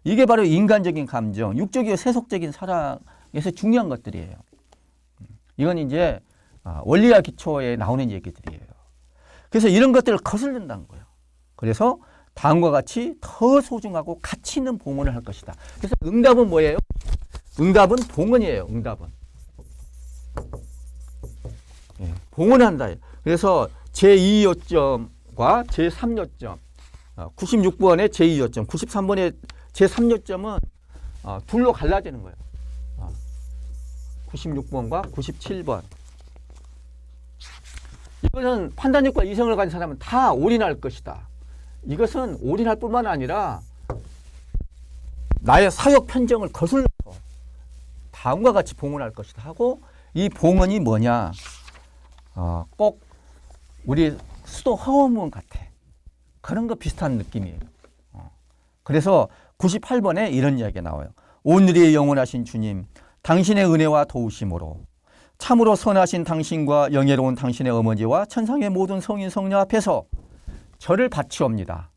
이게 바로 인간적인 감정, 육적이고 세속적인 사랑에서 중요한 것들이에요. 이건 이제 원리와 기초에 나오는 얘기들이에요. 그래서 이런 것들을 거슬린다는 거예요. 그래서 다음과 같이 더 소중하고 가치 있는 봉헌을 할 것이다. 그래서 응답은 뭐예요? 응답은 봉헌이에요. 응답은. 예, 봉헌한다. 그래서 제2요점과 제3요점, 96번의 제2요점, 93번의 제3요점은 둘로 갈라지는 거예요. 96번과 97번. 이것은 판단력과 이성을 가진 사람은 다 올인할 것이다. 이것은 올인할 뿐만 아니라 나의 사역 편정을 거슬러서 다음과 같이 봉헌할 것이다 하고, 이 봉헌이 뭐냐? 꼭 우리 수도 허허문 같아. 그런 거 비슷한 느낌이에요. 그래서 98번에 이런 이야기가 나와요. 오늘의 영원하신 주님, 당신의 은혜와 도우심으로 참으로 선하신 당신과 영예로운 당신의 어머니와 천상의 모든 성인 성녀 앞에서 저를 바치옵니다.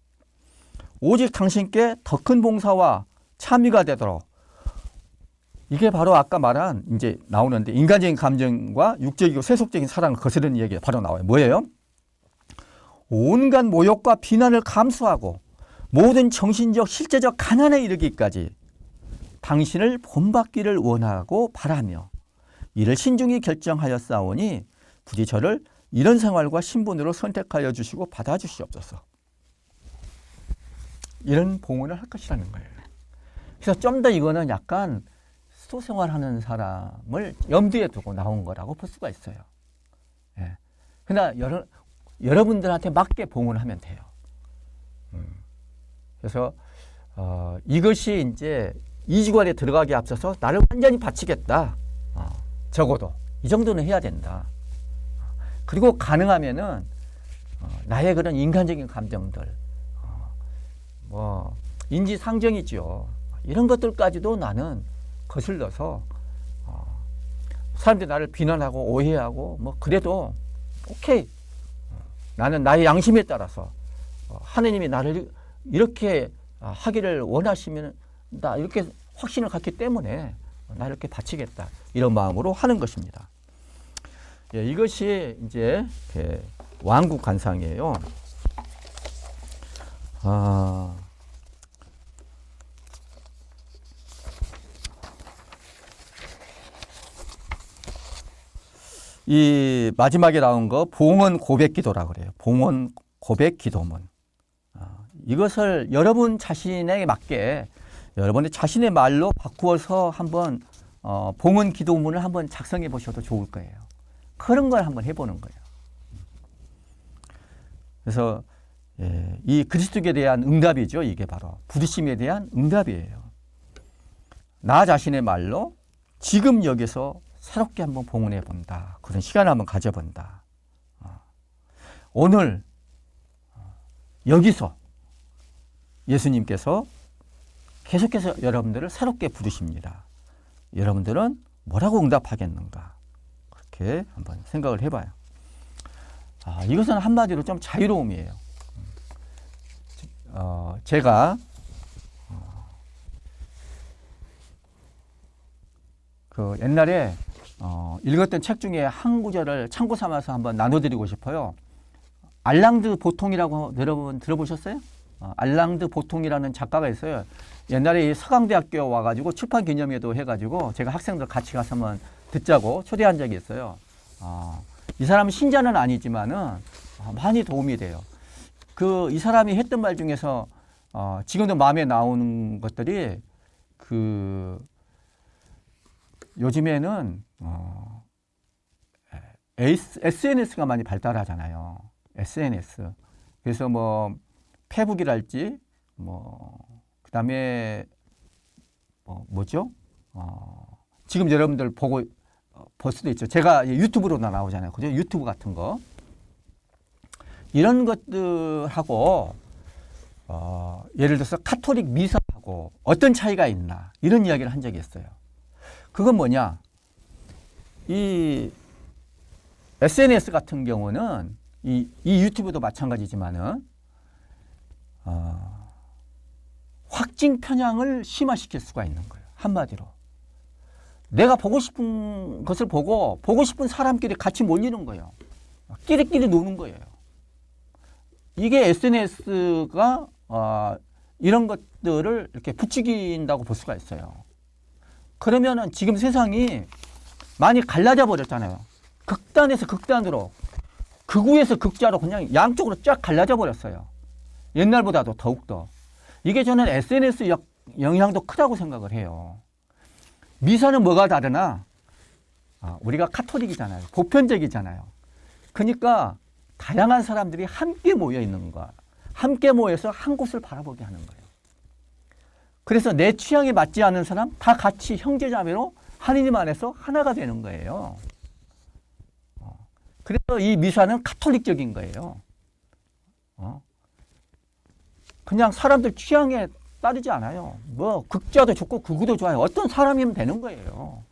오직 당신께 더 큰 봉사와 참여가 되도록. 이게 바로 아까 말한 이제 나오는데, 인간적인 감정과 육적이고 세속적인 사랑을 거스르는 얘기가 바로 나와요. 뭐예요? 온갖 모욕과 비난을 감수하고 모든 정신적 실제적 가난에 이르기까지 당신을 본받기를 원하고 바라며 이를 신중히 결정하였사오니 부디 저를 이런 생활과 신분으로 선택하여 주시고 받아주시옵소서. 이런 봉헌을 할 것이라는 거예요. 그래서 좀 더 이거는 약간 수도 생활하는 사람을 염두에 두고 나온 거라고 볼 수가 있어요. 예. 그러나 여러분들한테 맞게 봉헌하면 돼요. 그래서 이것이 이제 이주관에 들어가기 앞서서 나를 완전히 바치겠다. 적어도 이 정도는 해야 된다. 그리고 가능하면은 나의 그런 인간적인 감정들, 뭐 인지상정이죠. 이런 것들까지도 나는 거슬러서 사람들이 나를 비난하고 오해하고 뭐 그래도 오케이. 나는 나의 양심에 따라서 하느님이 나를 이렇게 하기를 원하시면 나 이렇게 확신을 갖기 때문에 나 이렇게 바치겠다. 이런 마음으로 하는 것입니다. 예, 이것이 이제 왕국 관상이에요. 이 마지막에 나온 거 봉헌 고백 기도라고 그래요. 봉헌 고백 기도문. 이것을 여러분 자신에 맞게 여러분의 자신의 말로 바꾸어서 한번 봉헌 기도문을 한번 작성해 보셔도 좋을 거예요. 그런 걸 한번 해보는 거예요. 그래서 이 그리스도에 대한 응답이죠. 이게 바로 부르심에 대한 응답이에요. 나 자신의 말로 지금 여기서 새롭게 한번 봉헌해 본다. 그런 시간을 한번 가져본다. 오늘 여기서 예수님께서 계속해서 여러분들을 새롭게 부르십니다. 여러분들은 뭐라고 응답하겠는가? 그렇게 한번 생각을 해봐요. 이것은 한마디로 좀 자유로움이에요. 제가 그 옛날에 읽었던 책 중에 한 구절을 참고 삼아서 한번 나눠드리고 싶어요. 알랑드 보통이라고 여러분 들어보셨어요? 알랑드 보통이라는 작가가 있어요. 옛날에 서강대학교 와가지고 출판 기념회도 해가지고 제가 학생들 같이 가서 한번 듣자고 초대한 적이 있어요. 이 사람은 신자는 아니지만은 많이 도움이 돼요. 이 사람이 했던 말 중에서 지금도 마음에 나오는 것들이 요즘에는 SNS가 많이 발달하잖아요. SNS. 그래서 뭐 페북이랄지 그다음에 뭐죠? 지금 여러분들 볼 수도 있죠. 제가 유튜브로 나오잖아요. 그죠? 유튜브 같은 거. 이런 것들하고 예를 들어서 카톨릭 미사하고 어떤 차이가 있나 이런 이야기를 한 적이 있어요. 그건 뭐냐? 이 SNS 같은 경우는 이 유튜브도 마찬가지지만은 확증 편향을 심화시킬 수가 있는 거예요. 한마디로 내가 보고 싶은 것을 보고 싶은 사람끼리 같이 몰리는 거예요. 끼리끼리 노는 거예요. 이게 SNS가 이런 것들을 이렇게 부추긴다고 볼 수가 있어요. 그러면은 지금 세상이 많이 갈라져 버렸잖아요. 극단에서 극단으로, 극우에서 극자로 그냥 양쪽으로 쫙 갈라져 버렸어요. 옛날보다도 더욱더. 이게 저는 SNS 영향도 크다고 생각을 해요. 미사는 뭐가 다르나? 우리가 카톨릭이잖아요. 보편적이잖아요. 그러니까 다양한 사람들이 함께 모여 있는 거야. 함께 모여서 한 곳을 바라보게 하는 거예요. 그래서 내 취향에 맞지 않는 사람 다 같이 형제자매로 하느님 안에서 하나가 되는 거예요. 그래서 이 미사는 카톨릭적인 거예요. 그냥 사람들 취향에 따르지 않아요. 뭐 극자도 좋고 극우도 좋아요. 어떤 사람이면 되는 거예요.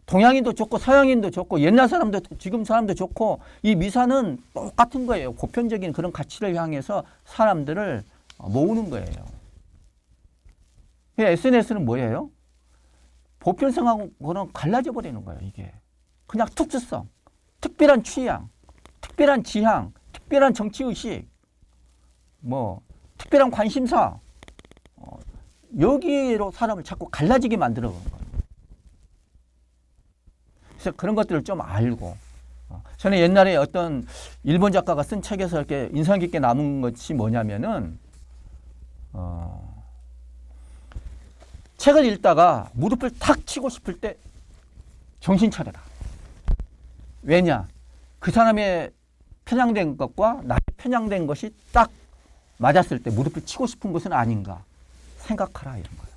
동양인도 좋고 서양인도 좋고 옛날 사람도 지금 사람도 좋고 이 미사는 똑같은 거예요. 보편적인 그런 가치를 향해서 사람들을 모으는 거예요. SNS는 뭐예요? 보편성하고는 갈라져 버리는 거예요. 이게 그냥 특수성, 특별한 취향, 특별한 지향, 특별한 정치의식, 뭐 특별한 관심사, 여기로 사람을 자꾸 갈라지게 만들어 놓은 거예요. 그래서 그런 것들을 좀 알고, 저는 옛날에 어떤 일본 작가가 쓴 책에서 이렇게 인상 깊게 남은 것이 뭐냐면은, 책을 읽다가 무릎을 탁 치고 싶을 때 정신 차려라. 왜냐? 그 사람의 편향된 것과 나의 편향된 것이 딱 맞았을 때 무릎을 치고 싶은 것은 아닌가 생각하라, 이런 거예요.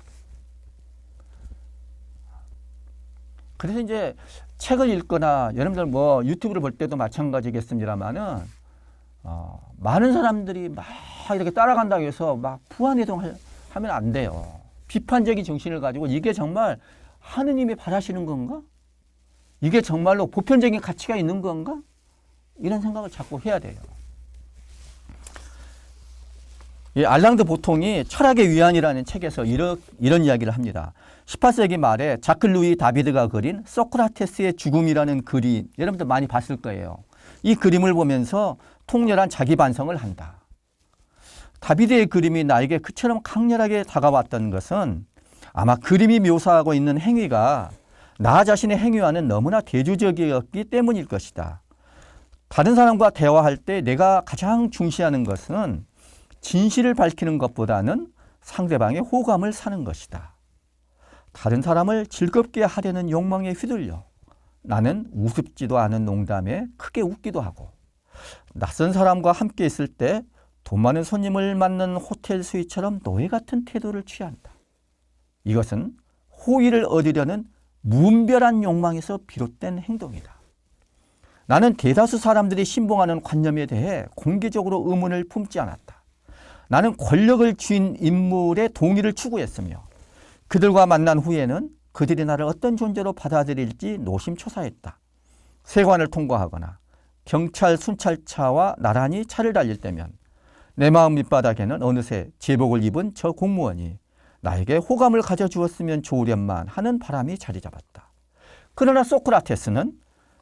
그래서 이제 책을 읽거나 여러분들 뭐 유튜브를 볼 때도 마찬가지겠습니다만은 많은 사람들이 막 이렇게 따라간다고 해서 막 부안해동하면 안 돼요. 비판적인 정신을 가지고 이게 정말 하느님이 바라시는 건가? 이게 정말로 보편적인 가치가 있는 건가? 이런 생각을 자꾸 해야 돼요. 이 알랑드 보통이 철학의 위안이라는 책에서 이런 이야기를 합니다. 18세기 말에 자크 루이 다비드가 그린 소크라테스의 죽음이라는 그림, 여러분들 많이 봤을 거예요. 이 그림을 보면서 통렬한 자기 반성을 한다. 다비드의 그림이 나에게 그처럼 강렬하게 다가왔던 것은 아마 그림이 묘사하고 있는 행위가 나 자신의 행위와는 너무나 대조적이었기 때문일 것이다. 다른 사람과 대화할 때 내가 가장 중시하는 것은 진실을 밝히는 것보다는 상대방의 호감을 사는 것이다. 다른 사람을 즐겁게 하려는 욕망에 휘둘려 나는 우습지도 않은 농담에 크게 웃기도 하고 낯선 사람과 함께 있을 때 돈 많은 손님을 맞는 호텔 수위처럼 노예 같은 태도를 취한다. 이것은 호의를 얻으려는 무분별한 욕망에서 비롯된 행동이다. 나는 대다수 사람들이 신봉하는 관념에 대해 공개적으로 의문을 품지 않았다. 나는 권력을 쥔 인물의 동의를 추구했으며 그들과 만난 후에는 그들이 나를 어떤 존재로 받아들일지 노심초사했다. 세관을 통과하거나 경찰 순찰차와 나란히 차를 달릴 때면 내 마음 밑바닥에는 어느새 제복을 입은 저 공무원이 나에게 호감을 가져주었으면 좋으련만 하는 바람이 자리 잡았다. 그러나 소크라테스는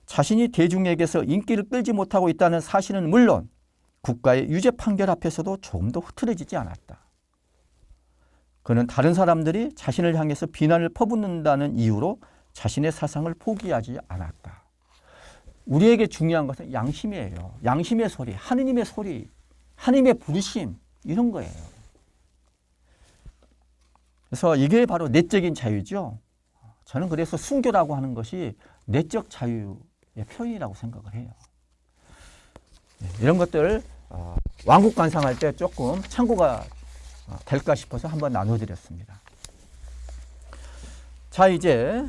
자신이 대중에게서 인기를 끌지 못하고 있다는 사실은 물론 국가의 유죄 판결 앞에서도 조금도 흐트러지지 않았다. 그는 다른 사람들이 자신을 향해서 비난을 퍼붓는다는 이유로 자신의 사상을 포기하지 않았다. 우리에게 중요한 것은 양심이에요. 양심의 소리, 하느님의 소리, 하느님의 부르심, 이런 거예요. 그래서 이게 바로 내적인 자유죠. 저는 그래서 순교라고 하는 것이 내적 자유의 표현이라고 생각을 해요. 이런 것들 왕국 관상할 때 조금 참고가 될까 싶어서 한번 나눠드렸습니다. 자, 이제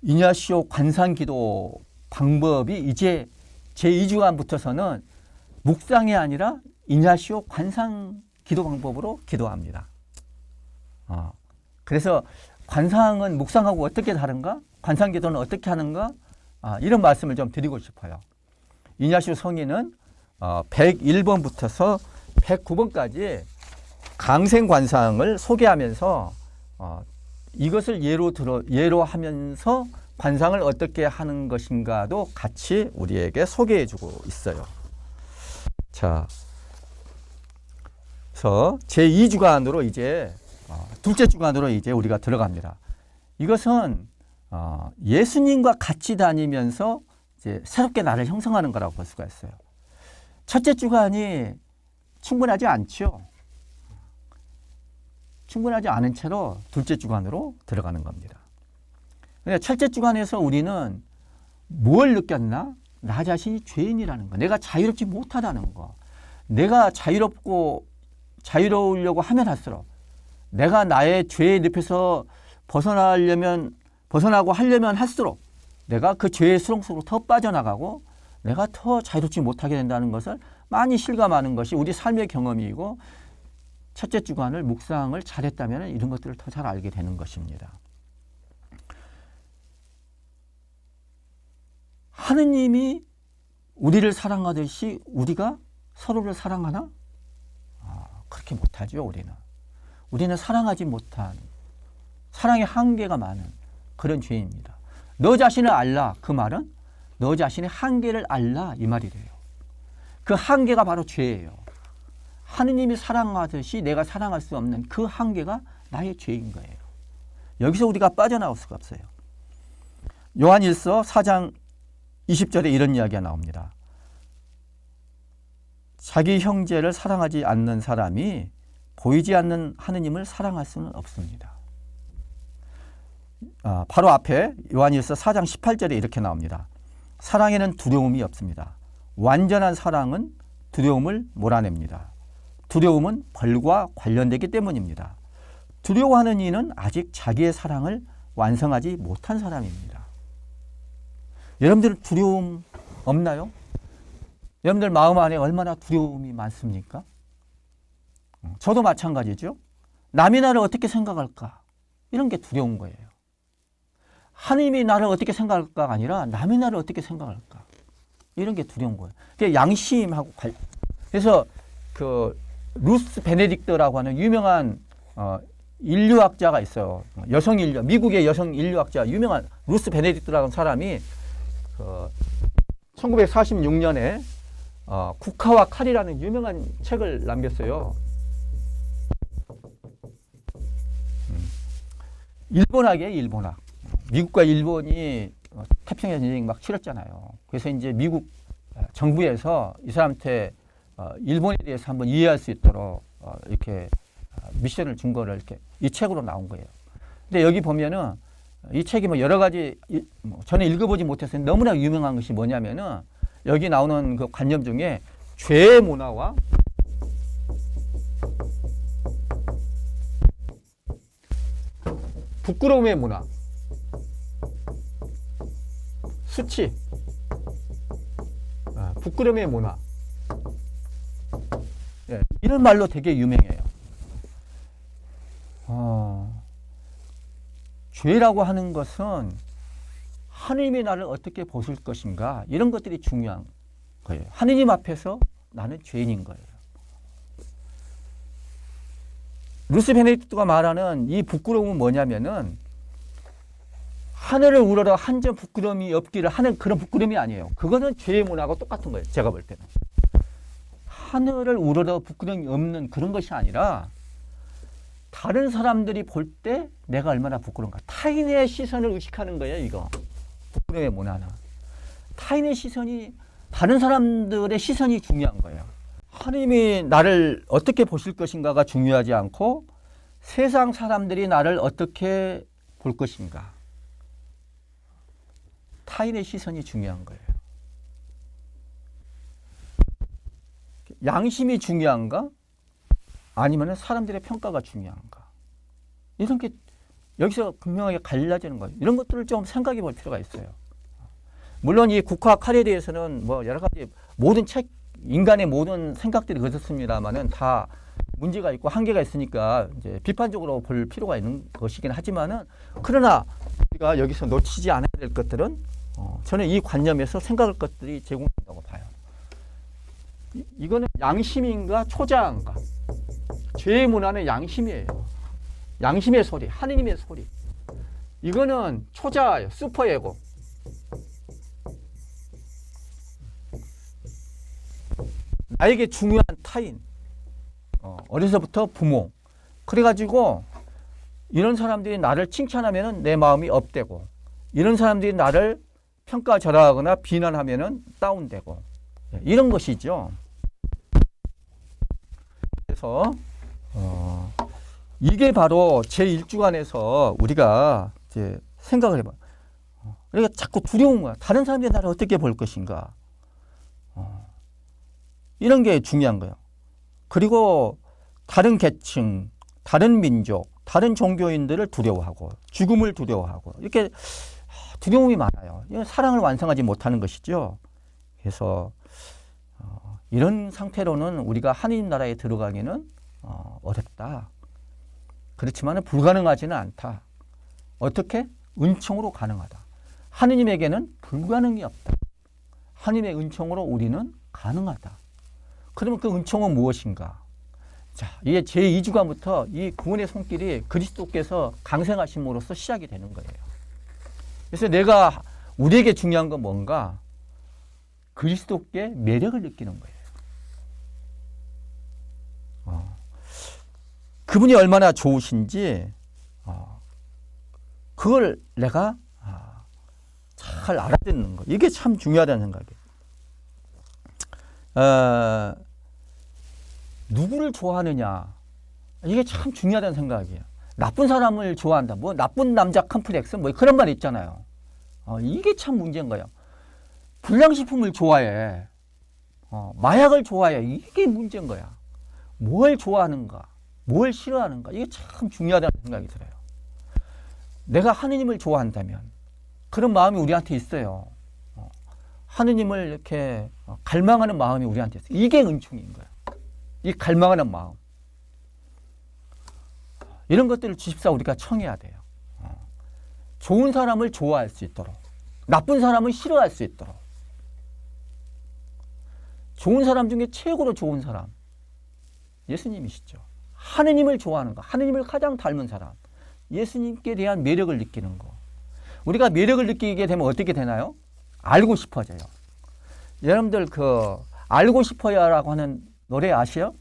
이냐시오 관상기도 방법이 이제 제2주간부터서는 묵상이 아니라 이냐시오 관상기도 방법으로 기도합니다. 그래서 관상은 묵상하고 어떻게 다른가? 관상기도는 어떻게 하는가? 이런 말씀을 좀 드리고 싶어요. 이냐시오 성인은 101번부터서 109번까지 강생관상을 소개하면서 이것을 예로 하면서 관상을 어떻게 하는 것인가도 같이 우리에게 소개해 주고 있어요. 자, 그래서 제2주간으로 이제 둘째 주간으로 이제 우리가 들어갑니다. 이것은 예수님과 같이 다니면서 이제 새롭게 나를 형성하는 거라고 볼 수가 있어요. 첫째 주간이 충분하지 않죠. 충분하지 않은 채로 둘째 주간으로 들어가는 겁니다. 근데 첫째 주간에서 우리는 뭘 느꼈나? 나 자신이 죄인이라는 거. 내가 자유롭지 못하다는 거. 내가 자유로우려고 하면 할수록 내가 나의 죄의 늪에서 벗어나고 하려면 할수록 내가 그 죄의 수렁 속으로 더 빠져나가고 내가 더 자유롭지 못하게 된다는 것을 많이 실감하는 것이 우리 삶의 경험이고 첫째 주간을 묵상을 잘했다면 이런 것들을 더 잘 알게 되는 것입니다. 하느님이 우리를 사랑하듯이 우리가 서로를 사랑하나? 그렇게 못하죠. 우리는 사랑하지 못한, 사랑의 한계가 많은 그런 죄입니다. 너 자신을 알라, 그 말은 너 자신의 한계를 알라, 이 말이래요. 그 한계가 바로 죄예요. 하느님이 사랑하듯이 내가 사랑할 수 없는 그 한계가 나의 죄인 거예요. 여기서 우리가 빠져나올 수가 없어요. 요한일서 4장 20절에 이런 이야기가 나옵니다. 자기 형제를 사랑하지 않는 사람이 보이지 않는 하느님을 사랑할 수는 없습니다. 바로 앞에 요한일서 4장 18절에 이렇게 나옵니다. 사랑에는 두려움이 없습니다. 완전한 사랑은 두려움을 몰아냅니다. 두려움은 벌과 관련되기 때문입니다. 두려워하는 이는 아직 자기의 사랑을 완성하지 못한 사람입니다. 여러분들 두려움 없나요? 여러분들 마음 안에 얼마나 두려움이 많습니까? 저도 마찬가지죠. 남이 나를 어떻게 생각할까? 이런 게 두려운 거예요. 하느님이 나를 어떻게 생각할까가 아니라 남이 나를 어떻게 생각할까? 이런 게 두려운 거예요. 양심하고 그래서 그 루스 베네딕트라고 하는 유명한 인류학자가 있어요. 미국의 여성 인류학자 유명한 루스 베네딕트라는 사람이 1946년에 국화와 칼이라는 유명한 책을 남겼어요. 일본학이에요, 일본학. 미국과 일본이 태평양 전쟁 막 치렀잖아요. 그래서 이제 미국 정부에서 이 사람한테 일본에 대해서 한번 이해할 수 있도록 이렇게 미션을 준 거를 이렇게 이 책으로 나온 거예요. 근데 여기 보면은 이 책이 뭐 여러 가지 저는 읽어보지 못해서 너무나 유명한 것이 뭐냐면은 여기 나오는 그 관념 중에 죄의 문화와 부끄러움의 문화, 수치, 부끄러움의 문화, 이런 말로 되게 유명해요. 죄라고 하는 것은 하느님이 나를 어떻게 보실 것인가, 이런 것들이 중요한 거예요. 하느님 앞에서 나는 죄인인 거예요. 루스 베네딕트가 말하는 이 부끄러움은 뭐냐면은 하늘을 우러러 한 점 부끄러움이 없기를 하는 그런 부끄러움이 아니에요. 그거는 죄의 문화하고 똑같은 거예요. 제가 볼 때는. 하늘을 우러러 부끄러움이 없는 그런 것이 아니라 다른 사람들이 볼 때 내가 얼마나 부끄러운가. 타인의 시선을 의식하는 거예요, 이거. 부끄러움의 문화는. 타인의 시선이, 다른 사람들의 시선이 중요한 거예요. 하나님이 나를 어떻게 보실 것인가가 중요하지 않고 세상 사람들이 나를 어떻게 볼 것인가. 타인의 시선이 중요한 거예요. 양심이 중요한가? 아니면 사람들의 평가가 중요한가? 이런 게 여기서 분명하게 갈라지는 거예요. 이런 것들을 좀 생각해 볼 필요가 있어요. 물론 이 국화 칼에 대해서는 뭐 여러 가지 모든 인간의 모든 생각들이 그렇습니다만은 다 문제가 있고 한계가 있으니까 이제 비판적으로 볼 필요가 있는 것이긴 하지만은 그러나 우리가 여기서 놓치지 않아야 될 것들은 저는 이 관념에서 생각할 것들이 제공된다고 봐요. 이거는 양심인가 초자인가? 죄의 문화는 양심이에요. 양심의 소리, 하느님의 소리. 이거는 초자예요. 슈퍼에고. 나에게 중요한 타인, 어려서부터 부모. 그래가지고 이런 사람들이 나를 칭찬하면은 내 마음이 업되고, 이런 사람들이 나를 평가절하하거나 비난하면은 다운되고, 이런 것이죠. 그래서 이게 바로 제1주간에서 우리가 이제 생각을 해봐. 그러니까 자꾸 두려운 거야. 다른 사람들이 나를 어떻게 볼 것인가. 이런 게 중요한 거예요. 그리고 다른 계층, 다른 민족, 다른 종교인들을 두려워하고, 죽음을 두려워하고, 이렇게 두려움이 많아요. 이건 사랑을 완성하지 못하는 것이죠. 그래서 이런 상태로는 우리가 하느님 나라에 들어가기는 어렵다. 그렇지만 불가능하지는 않다. 어떻게? 은총으로 가능하다. 하느님에게는 불가능이 없다. 하느님의 은총으로 우리는 가능하다. 그러면 그 은총은 무엇인가? 자, 이게 제2주간부터 이 구원의 손길이 그리스도께서 강생하심으로써 시작이 되는 거예요. 그래서 내가 우리에게 중요한 건 뭔가? 그리스도께 매력을 느끼는 거예요. 그분이 얼마나 좋으신지 그걸 내가 잘 알아듣는 거. 이게 참 중요하다는 생각이에요. 누구를 좋아하느냐. 이게 참 중요하다는 생각이에요. 나쁜 사람을 좋아한다. 뭐 나쁜 남자 컴플렉스 뭐 그런 말 있잖아요. 이게 참 문제인 거예요. 불량식품을 좋아해. 마약을 좋아해. 이게 문제인 거야. 뭘 좋아하는가. 뭘 싫어하는가. 이게 참 중요하다는 생각이 들어요. 내가 하느님을 좋아한다면 그런 마음이 우리한테 있어요. 하느님을 이렇게 갈망하는 마음이 우리한테 있어요. 이게 은총인 거예요. 이 갈망하는 마음. 이런 것들을 주십사 우리가 청해야 돼요. 좋은 사람을 좋아할 수 있도록, 나쁜 사람을 싫어할 수 있도록. 좋은 사람 중에 최고로 좋은 사람 예수님이시죠. 하느님을 좋아하는 거, 하느님을 가장 닮은 사람, 예수님께 대한 매력을 느끼는 거. 우리가 매력을 느끼게 되면 어떻게 되나요? 알고 싶어져요. 여러분들 그 알고 싶어요라고 하는 노래 아시요?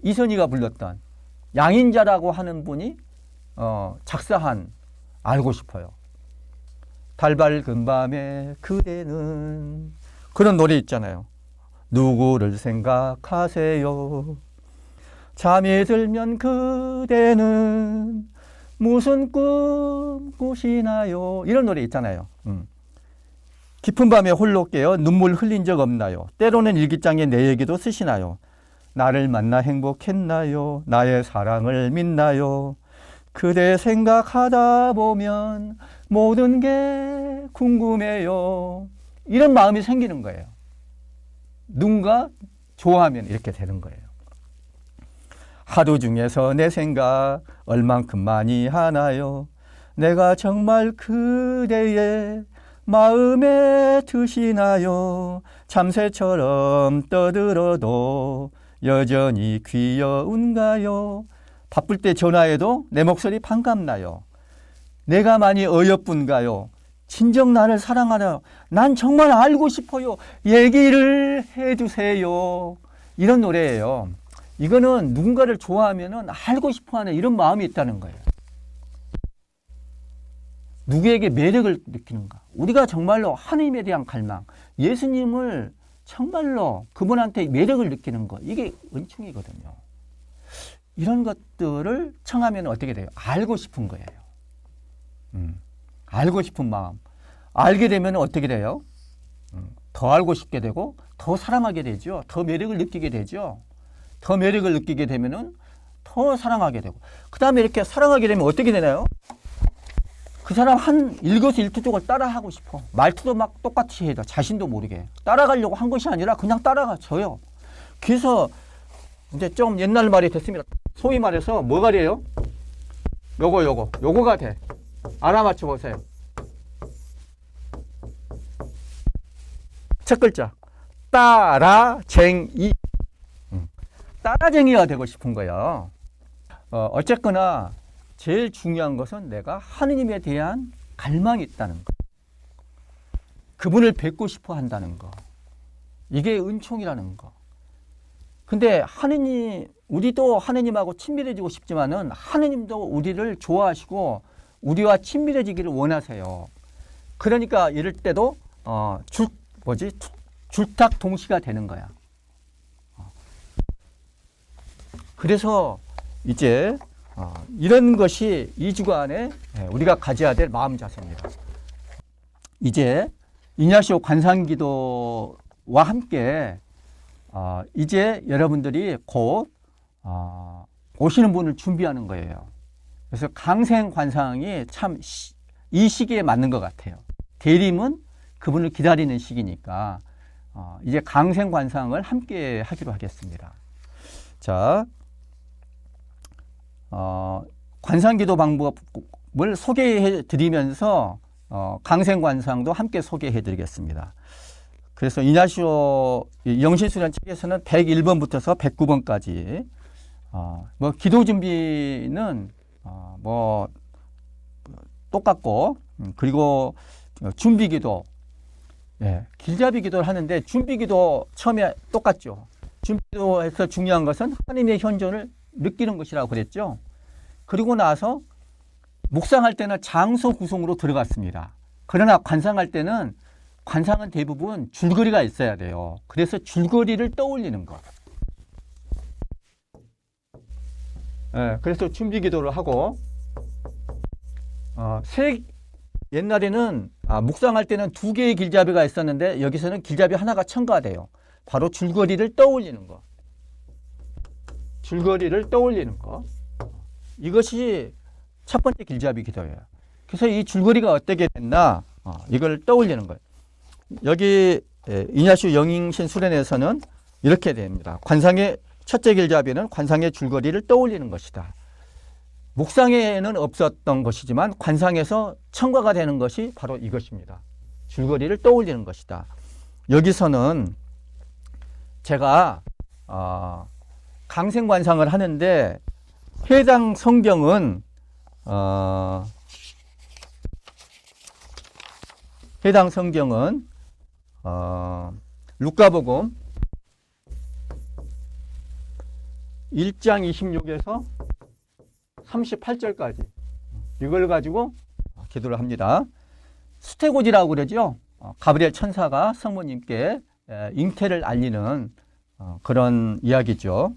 이선희가 불렀던 양인자라고 하는 분이 작사한 알고 싶어요. 달 밝은 밤에 그대는, 그런 노래 있잖아요. 누구를 생각하세요? 잠이 들면 그대는 무슨 꿈 꾸시나요? 이런 노래 있잖아요. 깊은 밤에 홀로 깨어 눈물 흘린 적 없나요? 때로는 일기장에 내 얘기도 쓰시나요? 나를 만나 행복했나요? 나의 사랑을 믿나요? 그대 생각하다 보면 모든 게 궁금해요. 이런 마음이 생기는 거예요. 누군가 좋아하면 이렇게 되는 거예요. 하루 중에서 내 생각 얼만큼 많이 하나요? 내가 정말 그대의 마음에 드시나요? 참새처럼 떠들어도 여전히 귀여운가요? 바쁠 때 전화해도 내 목소리 반갑나요? 내가 많이 어여쁜가요? 진정 나를 사랑하나요? 난 정말 알고 싶어요. 얘기를 해주세요. 이런 노래예요. 이거는 누군가를 좋아하면 알고 싶어하는 이런 마음이 있다는 거예요. 누구에게 매력을 느끼는가? 우리가 정말로 하나님에 대한 갈망, 예수님을 정말로 그분한테 매력을 느끼는 것, 이게 은총이거든요. 이런 것들을 청하면 어떻게 돼요? 알고 싶은 거예요. 알고 싶은 마음. 알게 되면 어떻게 돼요? 더 알고 싶게 되고 더 사랑하게 되죠. 더 매력을 느끼게 되죠. 더 매력을 느끼게 되면은 더 사랑하게 되고, 그 다음에 이렇게 사랑하게 되면 어떻게 되나요? 그 사람 한 일거수일투족을 따라하고 싶어. 말투도 막 똑같이 해도 자신도 모르게 따라가려고 한 것이 아니라 그냥 따라가줘요. 그래서 이제 좀 옛날 말이 됐습니다. 소위 말해서 뭐가 돼요? 요거가 돼. 알아맞혀 보세요. 첫 글자 따라쟁이. 따라쟁이가 되고 싶은 거예요. 어쨌거나 제일 중요한 것은 내가 하느님에 대한 갈망이 있다는 거. 그분을 뵙고 싶어 한다는 거. 이게 은총이라는 거. 근데 하느님, 우리도 하느님하고 친밀해지고 싶지만은 하느님도 우리를 좋아하시고 우리와 친밀해지기를 원하세요. 그러니까 이럴 때도 줄탁 동시가 되는 거야. 그래서 이제 이런 것이 이 주간에 우리가 가져야 될 마음 자세입니다. 이제 이냐시오 관상기도와 함께 이제 여러분들이 곧 오시는 분을 준비하는 거예요. 그래서 강생 관상이 참 이 시기에 맞는 것 같아요. 대림은 그분을 기다리는 시기니까 이제 강생 관상을 함께 하기로 하겠습니다. 자, 관상기도 방법을 소개해 드리면서 강생 관상도 함께 소개해 드리겠습니다. 그래서 이냐시오 영신수련 책에서는 101번부터서 109번까지 뭐 기도 준비는 뭐 똑같고 그리고 준비기도 길잡이 기도를 하는데 준비기도 처음에 똑같죠. 준비기도에서 중요한 것은 하나님의 현존을 느끼는 것이라고 그랬죠. 그리고 나서 묵상할 때는 장소 구성으로 들어갔습니다. 그러나 관상할 때는 관상은 대부분 줄거리가 있어야 돼요. 그래서 줄거리를 떠올리는 것. 그래서 준비기도를 하고 옛날에는 묵상할 때는 2개의 길잡이가 있었는데 여기서는 길잡이 하나가 첨가돼요. 바로 줄거리를 떠올리는 것. 줄거리를 떠올리는 것. 이것이 첫 번째 길잡이 기도예요. 그래서 이 줄거리가 어떻게 됐나 이걸 떠올리는 거예요. 여기 이냐시오 영신 수련에서는 이렇게 됩니다. 관상의 첫째 길잡이는 관상의 줄거리를 떠올리는 것이다. 묵상에는 없었던 것이지만 관상에서 첨가가 되는 것이 바로 이것입니다. 줄거리를 떠올리는 것이다. 여기서는 제가 강생관상을 하는데 해당 성경은 루카복음 1장 26에서 38절까지 이걸 가지고 기도를 합니다. 수태고지라고 그러죠. 가브리엘 천사가 성모님께 잉태를 알리는 그런 이야기죠.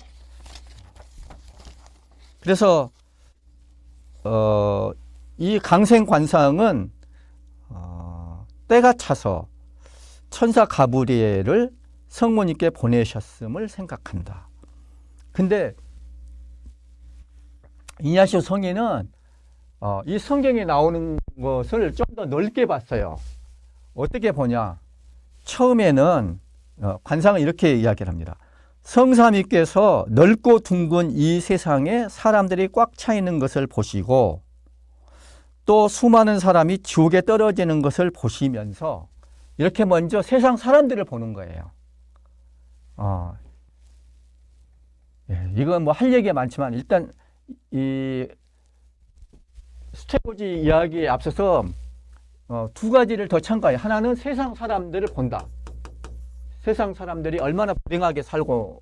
그래서 이 강생관상은 때가 차서 천사 가브리엘을 성모님께 보내셨음을 생각한다. 근데 이냐시오 성인은 이 성경에 나오는 것을 좀 더 넓게 봤어요. 어떻게 보냐? 처음에는 관상은 이렇게 이야기를 합니다. 성삼위께서 넓고 둥근 이 세상에 사람들이 꽉 차 있는 것을 보시고 또 수많은 사람이 지옥에 떨어지는 것을 보시면서 이렇게 먼저 세상 사람들을 보는 거예요. 이건 뭐 할 얘기가 많지만 일단 이 수태고지 이야기에 앞서서 2가지를 더 첨가해요. 하나는 세상 사람들을 본다. 세상 사람들이 얼마나 불행하게 살고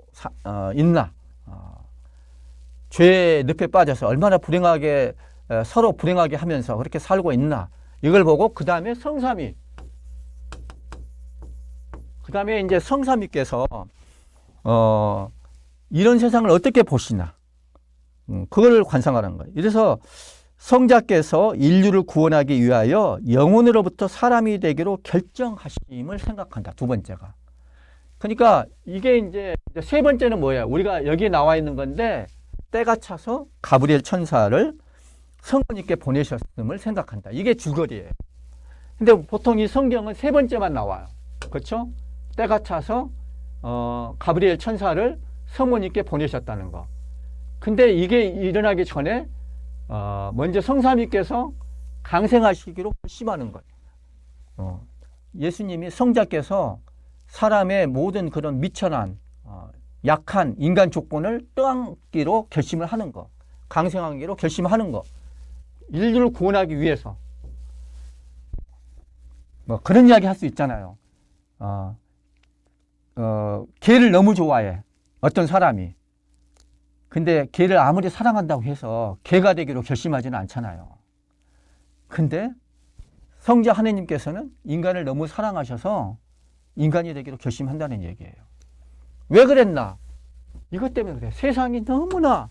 있나. 죄의 늪에 빠져서 얼마나 불행하게 서로 불행하게 하면서 그렇게 살고 있나. 이걸 보고 그 다음에 성삼위. 그 다음에 이제 성삼위께서 이런 세상을 어떻게 보시나. 그걸 관상하라는 거예요. 이래서 성자께서 인류를 구원하기 위하여 영혼으로부터 사람이 되기로 결정하심을 생각한다. 2번째가. 그러니까 이게 이제 3번째는 뭐예요? 우리가 여기에 나와 있는 건데 때가 차서 가브리엘 천사를 성모님께 보내셨음을 생각한다. 이게 줄거리예요. 근데 보통 이 성경은 3번째만 나와요. 그렇죠? 때가 차서 가브리엘 천사를 성모님께 보내셨다는 거. 근데 이게 일어나기 전에 먼저 성삼위께서 강생하시기로 결심하는 거예요. 예수님이 성자께서 사람의 모든 그런 미천한 약한 인간 조건을 떠안기로 결심을 하는 거. 강생하기로 결심하는 거. 인류를 구원하기 위해서. 뭐 그런 이야기 할 수 있잖아요. 개를 너무 좋아해. 어떤 사람이. 근데 개를 아무리 사랑한다고 해서 개가 되기로 결심하지는 않잖아요. 근데 성자 하느님께서는 인간을 너무 사랑하셔서 인간이 되기로 결심한다는 얘기예요. 왜 그랬나? 이것 때문에 그래. 세상이 너무나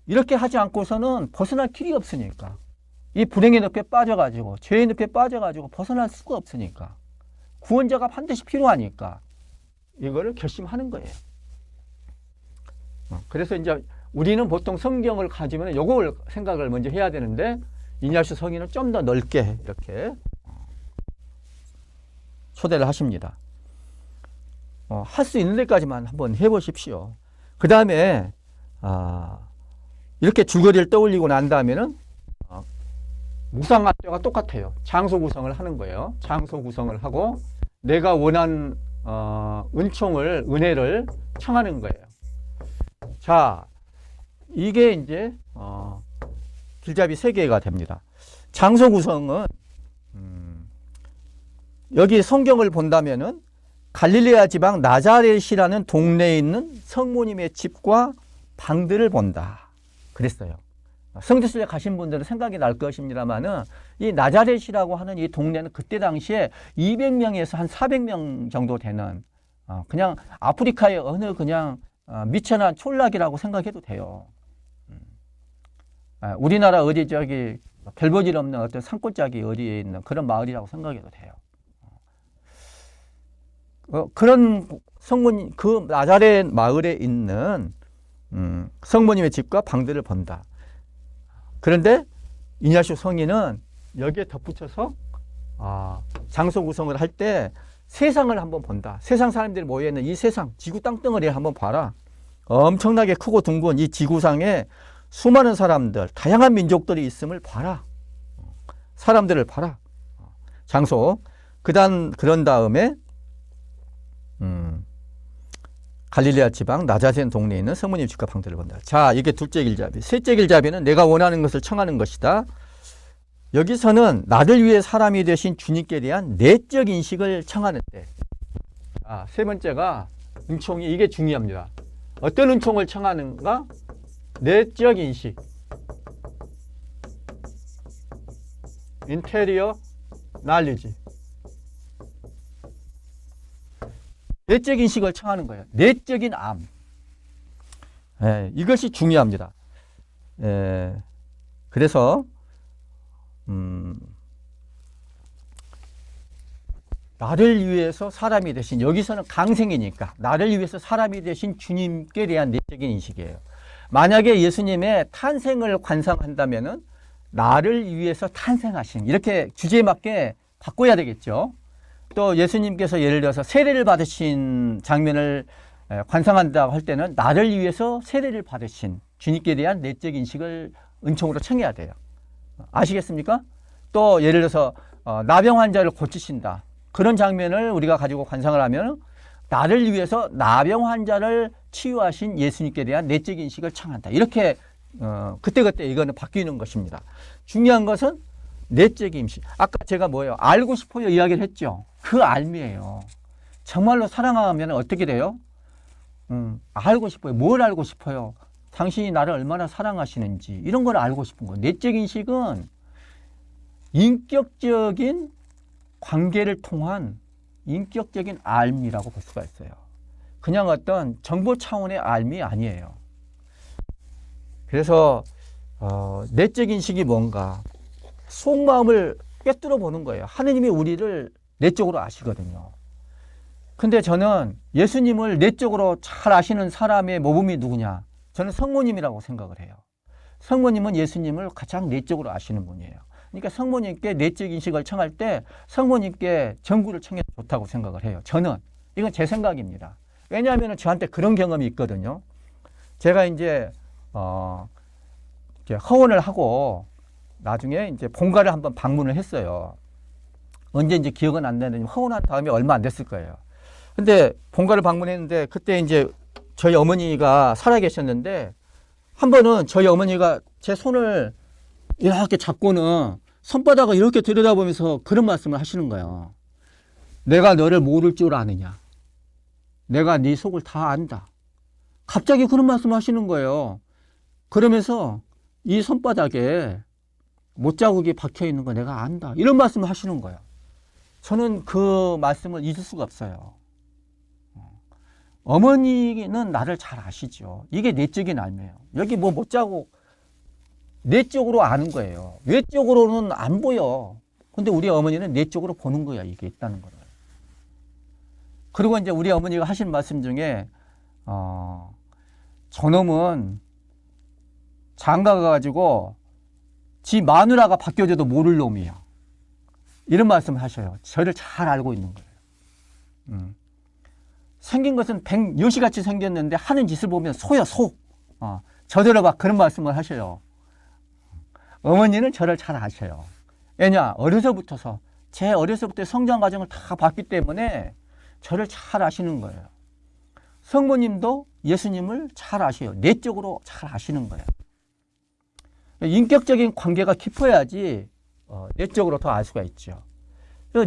이렇게 하지 않고서는 벗어날 길이 없으니까. 이 불행의 늪에 빠져가지고, 죄의 늪에 빠져가지고 벗어날 수가 없으니까. 구원자가 반드시 필요하니까 이거를 결심하는 거예요. 그래서 이제 우리는 보통 성경을 가지면 요걸 생각을 먼저 해야 되는데, 이냐시오 성인은 좀 더 넓게 이렇게 초대를 하십니다. 할 수 있는 데까지만 한번 해보십시오. 그 다음에 이렇게 줄거리를 떠올리고 난 다음에는 무상합대가 똑같아요. 장소 구성을 하는 거예요. 장소 구성을 하고 내가 원하는 은총을, 은혜를 청하는 거예요. 자, 이게 이제 길잡이 3개가 됩니다. 장소 구성은 여기 성경을 본다면은 갈릴레아 지방 나자렛이라는 동네에 있는 성모님의 집과 방들을 본다 그랬어요. 성지순례 가신 분들은 생각이 날 것입니다만은 이 나자렛이라고 하는 이 동네는 그때 당시에 200명에서 한 400명 정도 되는 그냥 아프리카의 어느 그냥 미천한 촌락이라고 생각해도 돼요. 우리나라 어디 저기 별 볼 일 없는 어떤 산골짜기 어디에 있는 그런 마을이라고 생각해도 돼요. 그런 성모님, 그 나자렛 마을에 있는 성모님의 집과 방들을 본다. 그런데 이냐시오 성인은 여기에 덧붙여서 장소 구성을 할 때 세상을 한번 본다. 세상 사람들이 모여있는 이 세상, 지구 땅덩어리를 한번 봐라. 엄청나게 크고 둥근 이 지구상에 수많은 사람들, 다양한 민족들이 있음을 봐라. 사람들을 봐라. 장소. 그런 다음에 갈릴레아 지방 나자렛 동네에 있는 성모님 집과 방들을 본다. 자, 이게 둘째 길잡이. 셋째 길잡이는 내가 원하는 것을 청하는 것이다. 여기서는 나를 위해 사람이 되신 주님께 대한 내적 인식을 청하는데, 세 번째가 은총이, 이게 중요합니다. 어떤 은총을 청하는가? 내적 인식. 인테리어 날리지. 내적 인식을 청하는 거예요. 내적인 암. 이것이 중요합니다. 그래서 나를 위해서 사람이 되신, 여기서는 강생이니까 나를 위해서 사람이 되신 주님께 대한 내적인 인식이에요. 만약에 예수님의 탄생을 관상한다면은 나를 위해서 탄생하신, 이렇게 주제에 맞게 바꿔야 되겠죠. 또 예수님께서 예를 들어서 세례를 받으신 장면을 관상한다고 할 때는 나를 위해서 세례를 받으신 주님께 대한 내적 인식을 은총으로 청해야 돼요. 아시겠습니까? 또 예를 들어서 나병 환자를 고치신다. 그런 장면을 우리가 가지고 관상을 하면 나를 위해서 나병 환자를 치유하신 예수님께 대한 내적 인식을 청한다. 이렇게 그때그때 이거는 바뀌는 것입니다. 중요한 것은 내적 인식. 아까 제가 뭐예요? 알고 싶어요 이야기를 했죠. 그 알미예요. 정말로 사랑하면 어떻게 돼요? 알고 싶어요. 뭘 알고 싶어요? 당신이 나를 얼마나 사랑하시는지 이런 걸 알고 싶은 거예요. 내적 인식은 인격적인 관계를 통한 인격적인 알미라고 볼 수가 있어요. 그냥 어떤 정보 차원의 알미 아니에요. 그래서 내적 인식이 뭔가 속마음을 꿰뚫어 보는 거예요. 하느님이 우리를 내적으로 아시거든요. 근데 저는 예수님을 내적으로 잘 아시는 사람의 모범이 누구냐? 저는 성모님이라고 생각을 해요. 성모님은 예수님을 가장 내적으로 아시는 분이에요. 그러니까 성모님께 내적 인식을 청할 때 성모님께 전구를 청해도 좋다고 생각을 해요. 저는. 이건 제 생각입니다. 왜냐하면 저한테 그런 경험이 있거든요. 제가 이제 허원을 하고 나중에 이제 본가를 한번 방문을 했어요. 언제인지 기억은 안 나는데 허원한 다음에 얼마 안 됐을 거예요. 근데 본가를 방문했는데 그때 이제 저희 어머니가 살아 계셨는데 한 번은 저희 어머니가 제 손을 이렇게 잡고는 손바닥을 이렇게 들여다보면서 그런 말씀을 하시는 거예요. 내가 너를 모를 줄 아느냐. 내가 네 속을 다 안다. 갑자기 그런 말씀 하시는 거예요. 그러면서 이 손바닥에 못자국이 박혀 있는 거 내가 안다. 이런 말씀을 하시는 거예요. 저는 그 말씀을 잊을 수가 없어요. 어머니는 나를 잘 아시죠. 이게 내적인 알매예요. 여기 뭐 못자국 내적으로 아는 거예요. 외적으로는 안 보여. 근데 우리 어머니는 내적으로 보는 거야. 이게 있다는 거를. 그리고 이제 우리 어머니가 하신 말씀 중에 저놈은 장가 가가지고 지 마누라가 바뀌어져도 모를 놈이야. 이런 말씀을 하셔요. 저를 잘 알고 있는 거예요. 생긴 것은 요시같이 생겼는데 하는 짓을 보면 소야 소. 저대로 막 그런 말씀을 하셔요. 어머니는 저를 잘 아셔요. 왜냐? 어려서부터서 제 어려서부터 성장 과정을 다 봤기 때문에 저를 잘 아시는 거예요. 성모님도 예수님을 잘 아셔요. 내적으로 잘 아시는 거예요. 인격적인 관계가 깊어야지 내적으로 더 알 수가 있죠.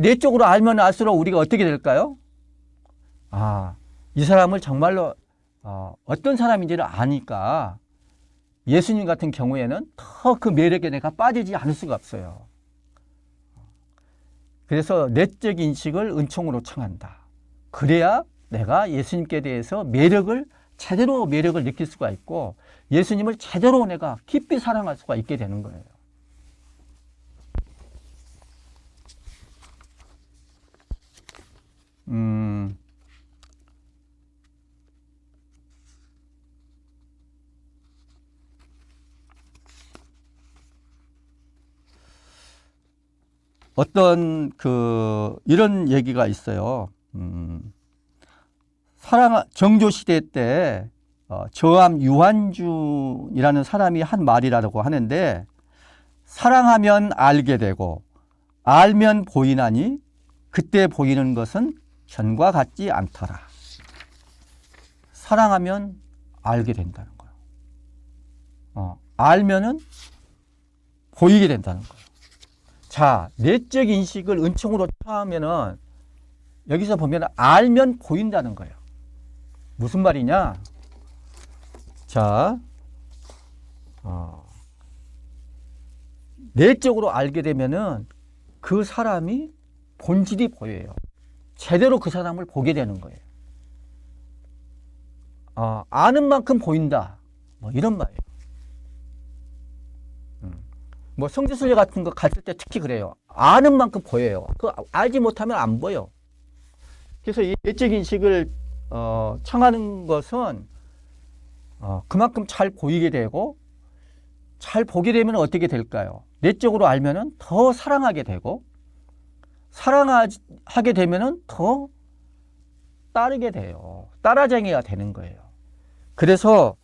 내적으로 알면 알수록 우리가 어떻게 될까요? 이 사람을 정말로 어떤 사람인지를 아니까 예수님 같은 경우에는 더 그 매력에 내가 빠지지 않을 수가 없어요. 그래서 내적 인식을 은총으로 청한다. 그래야 내가 예수님께 대해서 제대로 매력을 느낄 수가 있고 예수님을 제대로 내가 깊이 사랑할 수가 있게 되는 거예요. 어떤 이런 얘기가 있어요. 정조 시대 때 저암 유한준이라는 사람이 한 말이라고 하는데 사랑하면 알게 되고 알면 보이나니 그때 보이는 것은 전과 같지 않더라. 사랑하면 알게 된다는 거예요. 알면은 보이게 된다는 거예요. 자, 내적 인식을 은총으로 처하면은 여기서 보면 알면 보인다는 거예요. 무슨 말이냐? 자, 내적으로 알게 되면은 그 사람이 본질이 보여요. 제대로 그 사람을 보게 되는 거예요. 아는 만큼 보인다. 뭐 이런 말이에요. 뭐 성지순례 같은 거 갔을 때 특히 그래요. 아는 만큼 보여요. 알지 못하면 안 보여. 그래서 이 내적 인식을 청하는 것은 그만큼 잘 보이게 되고 잘 보게 되면 어떻게 될까요? 내적으로 알면은 더 사랑하게 되고 사랑하게 되면은 더 따르게 돼요. 따라쟁이가 되는 거예요. 그래서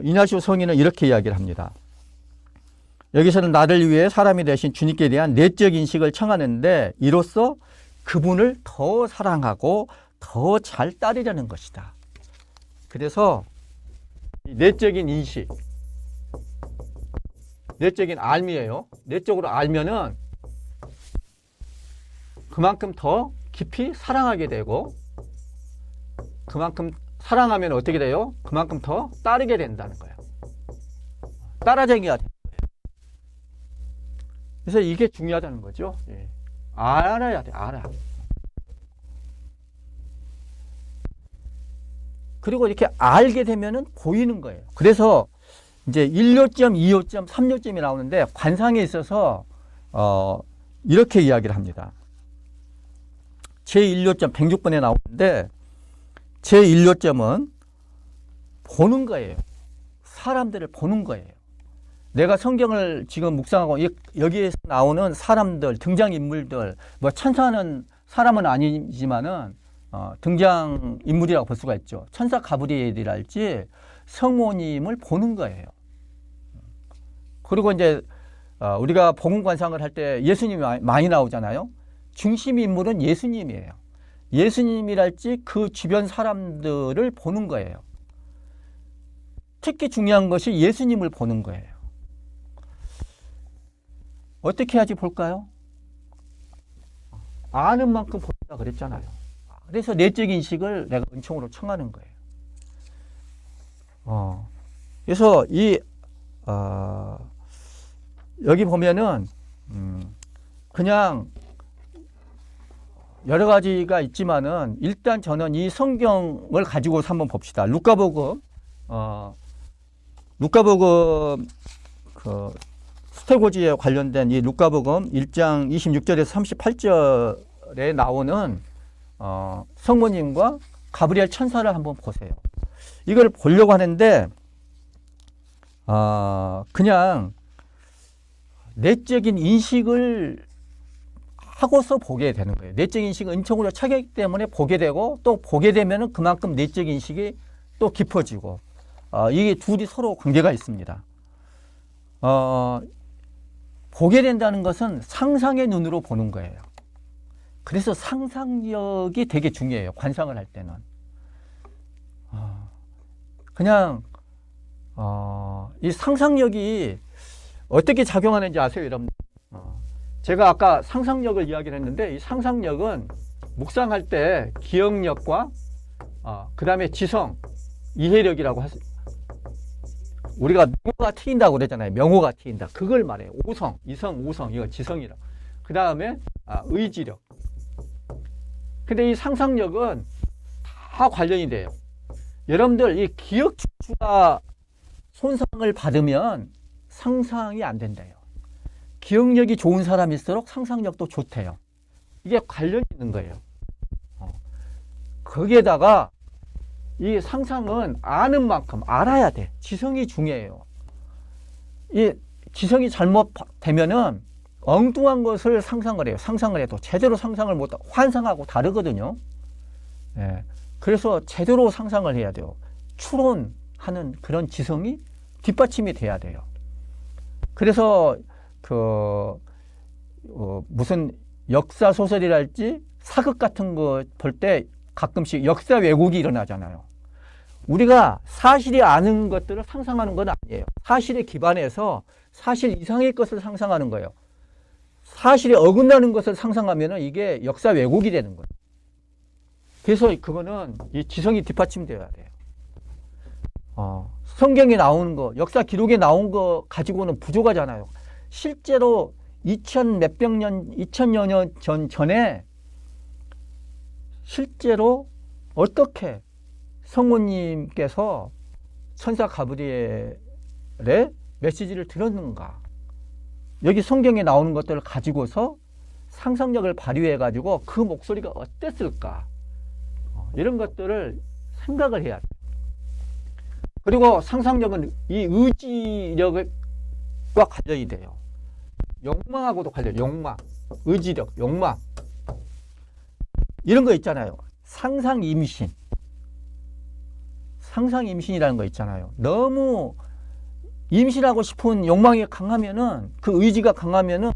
이냐시오 성인은 이렇게 이야기를 합니다. 여기서는 나를 위해 사람이 되신 주님께 대한 내적 인식을 청하는데 이로써 그분을 더 사랑하고 더 잘 따르려는 것이다. 그래서 내적인 인식, 내적인 알미예요. 내적으로 알면은 그만큼 더 깊이 사랑하게 되고 그만큼 사랑하면 어떻게 돼요? 그만큼 더 따르게 된다는 거예요. 따라쟁이가 돼요. 그래서 이게 중요하다는 거죠. 예. 알아야 돼, 알아. 그리고 이렇게 알게 되면은 보이는 거예요. 그래서 이제 1요점, 2요점, 3요점이 나오는데 관상에 있어서 이렇게 이야기를 합니다. 제1요점 106번에 나오는데 제1요점은 보는 거예요. 사람들을 보는 거예요. 내가 성경을 지금 묵상하고 여기에서 나오는 사람들, 등장인물들, 뭐 천사는 사람은 아니지만은 등장인물이라고 볼 수가 있죠. 천사 가브리엘이랄지 성모님을 보는 거예요. 그리고 이제 우리가 복음 관상을 할 때 예수님이 많이 나오잖아요. 중심 인물은 예수님이에요. 예수님이랄지 그 주변 사람들을 보는 거예요. 특히 중요한 것이 예수님을 보는 거예요. 어떻게 해야지 볼까요? 아는 만큼 본다 그랬잖아요. 그래서 내적 인식을 내가 은총으로 청하는 거예요. 그래서 여기 보면은 그냥 여러 가지가 있지만은 일단 저는 이 성경을 가지고서 한번 봅시다. 루카복음 그 수태고지에 관련된 이 루카복음 1장 26절에서 38절에 나오는 성모님과 가브리엘 천사를 한번 보세요. 이걸 보려고 하는데 그냥 내적인 인식을 하고서 보게 되는 거예요. 내적 인식은 은총으로 차기 때문에 보게 되고 또 보게 되면은 그만큼 내적 인식이 또 깊어지고 이게 둘이 서로 관계가 있습니다. 보게 된다는 것은 상상의 눈으로 보는 거예요. 그래서 상상력이 되게 중요해요. 관상을 할 때는. 그냥 이 상상력이 어떻게 작용하는지 아세요, 여러분? 제가 아까 상상력을 이야기를 했는데 이 상상력은 묵상할 때 기억력과 그 다음에 지성, 이해력이라고 하죠. 우리가 명호가 트인다고 그러잖아요. 명호가 트인다. 그걸 말해요. 오성, 이성, 오성, 이거 지성이라. 그 다음에 의지력. 근데 이 상상력은 다 관련이 돼요. 여러분들 이 기억 축추가 손상을 받으면 상상이 안 된대요. 기억력이 좋은 사람일수록 상상력도 좋대요. 이게 관련이 있는 거예요. 거기에다가 이 상상은 아는 만큼 알아야 돼. 지성이 중요해요. 이 지성이 잘못되면은 엉뚱한 것을 상상을 해요. 상상을 해도 제대로 상상을 못, 환상하고 다르거든요. 예. 그래서 제대로 상상을 해야 돼요. 추론하는 그런 지성이 뒷받침이 돼야 돼요. 그래서 무슨 역사 소설이랄지 사극 같은 거 볼 때 가끔씩 역사 왜곡이 일어나잖아요. 우리가 사실이 아는 것들을 상상하는 건 아니에요. 사실에 기반해서 사실 이상의 것을 상상하는 거예요. 사실에 어긋나는 것을 상상하면 이게 역사 왜곡이 되는 거예요. 그래서 그거는 이 지성이 뒷받침되어야 돼요. 성경에 나오는 거, 역사 기록에 나온 거 가지고는 부족하잖아요. 실제로 2000여 년 전에 실제로 어떻게 성모님께서 천사 가브리엘의 메시지를 들었는가. 여기 성경에 나오는 것들을 가지고서 상상력을 발휘해 가지고 그 목소리가 어땠을까. 이런 것들을 생각을 해야 돼요. 그리고 상상력은 이 의지력과 관련이 돼요. 욕망하고도 관련해요. 욕망, 의지력, 욕망. 이런 거 있잖아요. 상상 임신. 상상 임신이라는 거 있잖아요. 너무 임신하고 싶은 욕망이 강하면은 그 의지가 강하면은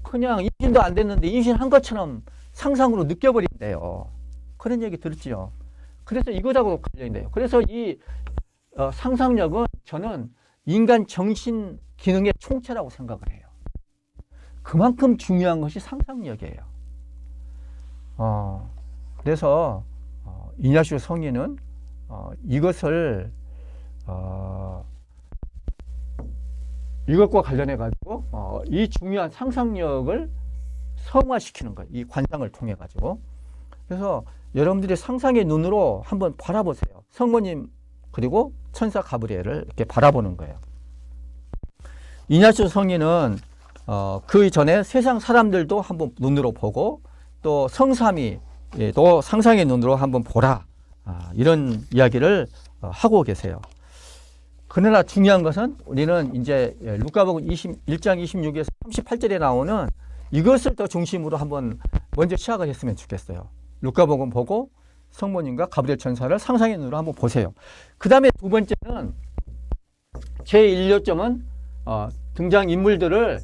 그냥 임신도 안 됐는데 임신한 것처럼 상상으로 느껴버린대요. 그런 얘기 들었지요. 그래서 이거하고 관련이 돼요. 그래서 이 상상력은 저는 인간 정신 기능의 총체라고 생각을 해요. 그만큼 중요한 것이 상상력이에요. 그래서 이냐슈 성인은 이것을 이것과 관련해 가지고 이 중요한 상상력을 성화시키는 거예요. 이 관상을 통해 가지고. 그래서 여러분들이 상상의 눈으로 한번 바라보세요. 성모님 그리고 천사 가브리엘을 이렇게 바라보는 거예요. 이냐슈 성인은 그 전에 세상 사람들도 한번 눈으로 보고 또 성삼위 또 상상의 눈으로 한번 보라. 이런 이야기를 하고 계세요. 그러나 중요한 것은 우리는 이제 루카복음 1장 26에서 38절에 나오는 이것을 더 중심으로 한번 먼저 시작을 했으면 좋겠어요. 루카복음 보고 성모님과 가브리엘 천사를 상상의 눈으로 한번 보세요. 그 다음에 두 번째는 제1요점은 등장인물들을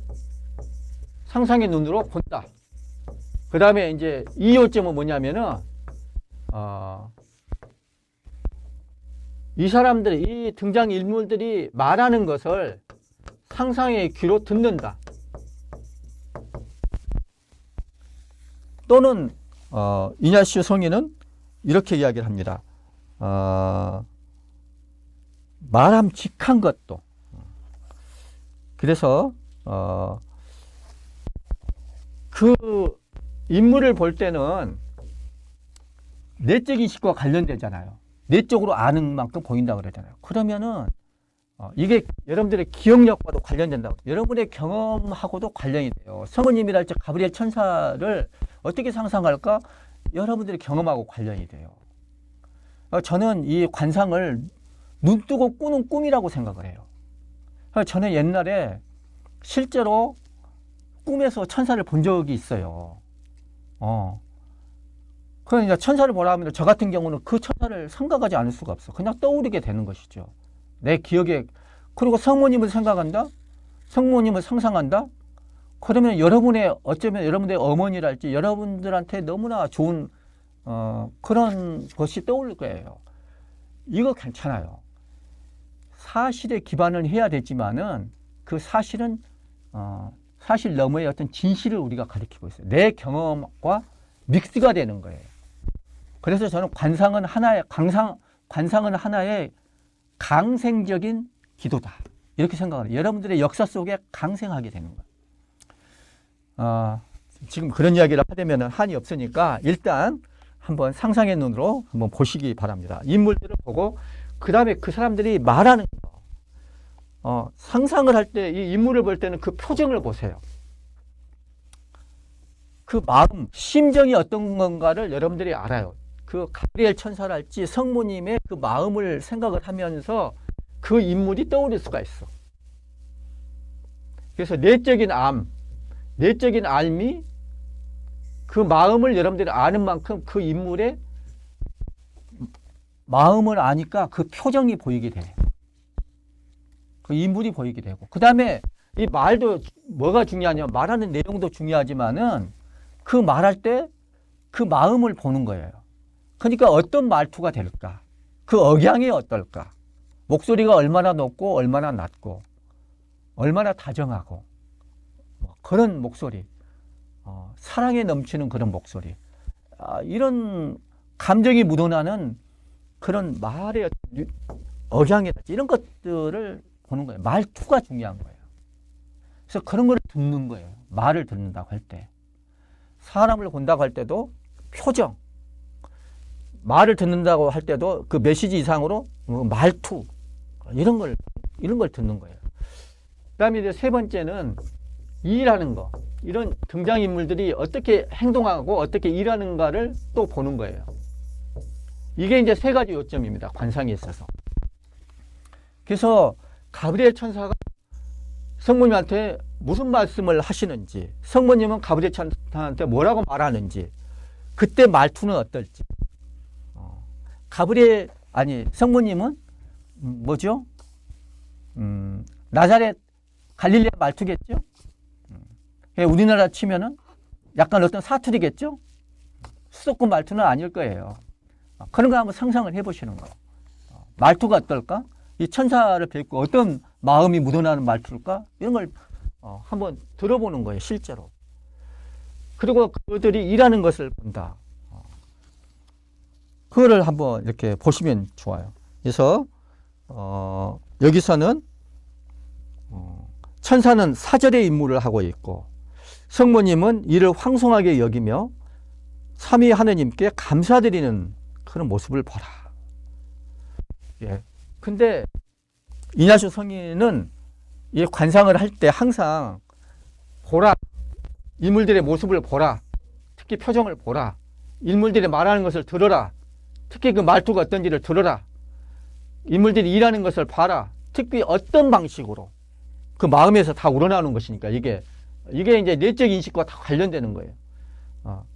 상상의 눈으로 본다. 그 다음에 이제 2요점은 뭐냐면은 이 사람들이, 이 등장인물들이 말하는 것을 상상의 귀로 듣는다. 또는 이냐시오 성인은 이렇게 이야기를 합니다. 말함직한 것도. 그래서 그 인물을 볼 때는 내적 인식과 관련되잖아요. 내적으로 아는 만큼 보인다 그러잖아요. 그러면은 이게 여러분들의 기억력과도 관련된다고. 여러분의 경험하고도 관련이 돼요. 성모님이랄지 가브리엘 천사를 어떻게 상상할까? 여러분들의 경험하고 관련이 돼요. 저는 이 관상을 눈 뜨고 꾸는 꿈이라고 생각을 해요. 저는 옛날에 실제로 꿈에서 천사를 본 적이 있어요. 그러니까 천사를 보라 하면 저 같은 경우는 그 천사를 생각하지 않을 수가 없어. 그냥 떠오르게 되는 것이죠. 내 기억에. 그리고 성모님을 생각한다? 성모님을 상상한다? 그러면 여러분의, 어쩌면 여러분의 어머니랄지 여러분들한테 너무나 좋은 그런 것이 떠오를 거예요. 이거 괜찮아요. 사실에 기반을 해야 되지만은 그 사실은 사실 너머의 어떤 진실을 우리가 가리키고 있어요. 내 경험과 믹스가 되는 거예요. 그래서 저는 관상은 하나의 강생적인 기도다. 이렇게 생각을 해요. 여러분들의 역사 속에 강생하게 되는 거예요. 지금 그런 이야기를 하려면 한이 없으니까 일단 한번 상상의 눈으로 한번 보시기 바랍니다. 인물들을 보고 그 다음에 그 사람들이 말하는 거. 상상을 할 때 이 인물을 볼 때는 그 표정을 보세요. 그 마음, 심정이 어떤 건가를 여러분들이 알아요. 그 가브리엘 천사랄지 성모님의 그 마음을 생각을 하면서 그 인물이 떠오를 수가 있어. 그래서 내적인 알미 그 마음을 여러분들이 아는 만큼 그 인물의 마음을 아니까 그 표정이 보이게 돼. 그 인물이 보이게 되고. 그 다음에 이 말도 뭐가 중요하냐. 말하는 내용도 중요하지만은 그 말할 때 그 마음을 보는 거예요. 그러니까 어떤 말투가 될까? 그 억양이 어떨까? 목소리가 얼마나 높고 얼마나 낮고 얼마나 다정하고 그런 목소리. 사랑에 넘치는 그런 목소리. 이런 감정이 묻어나는 그런 말의 억양이랄지 이런 것들을 보는 거예요. 말투가 중요한 거예요. 그래서 그런 걸 듣는 거예요. 말을 듣는다고 할 때. 사람을 본다고 할 때도 표정. 말을 듣는다고 할 때도 그 메시지 이상으로 말투. 이런 걸 듣는 거예요. 그 다음에 이제 세 번째는 일하는 거. 이런 등장인물들이 어떻게 행동하고 어떻게 일하는가를 또 보는 거예요. 이게 이제 세 가지 요점입니다. 관상에 있어서. 그래서 가브리엘 천사가 성모님한테 무슨 말씀을 하시는지, 성모님은 가브리엘 천사한테 뭐라고 말하는지, 그때 말투는 어떨지. 성모님은 뭐죠? 나자렛 갈릴리아 말투겠죠? 우리나라 치면은 약간 어떤 사투리겠죠? 수도권 말투는 아닐 거예요. 그런 거 한번 상상을 해보시는 거예요. 말투가 어떨까? 이 천사를 뵙고 어떤 마음이 묻어나는 말투일까? 이런 걸 한번 들어보는 거예요, 실제로. 그리고 그들이 일하는 것을 본다. 그거를 한번 이렇게 보시면 좋아요. 그래서 여기서는 천사는 사절의 임무를 하고 있고 성모님은 이를 황송하게 여기며 삼위 하느님께 감사드리는 그런 모습을 보라. 예. 근데 이냐시오 성인은 이 관상을 할 때 항상 보라. 인물들의 모습을 보라. 특히 표정을 보라. 인물들이 말하는 것을 들어라. 특히 그 말투가 어떤지를 들어라. 인물들이 일하는 것을 봐라. 특히 어떤 방식으로. 그 마음에서 다 우러나오는 것이니까 이게 이제 내적 인식과 다 관련되는 거예요.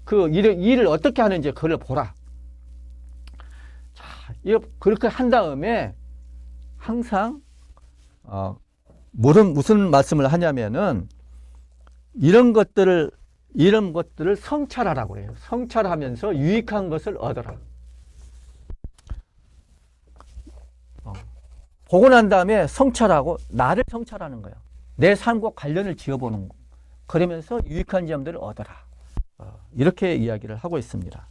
그 일을 어떻게 하는지 그걸 보라. 자, 이거 그렇게 한 다음에 항상 무슨 말씀을 하냐면은 이런 것들을 성찰하라고 해요. 성찰하면서 유익한 것을 얻어라. 보고 난 다음에 성찰하고 나를 성찰하는 거예요. 내 삶과 관련을 지어보는 거. 그러면서 유익한 점들을 얻어라. 이렇게 이야기를 하고 있습니다.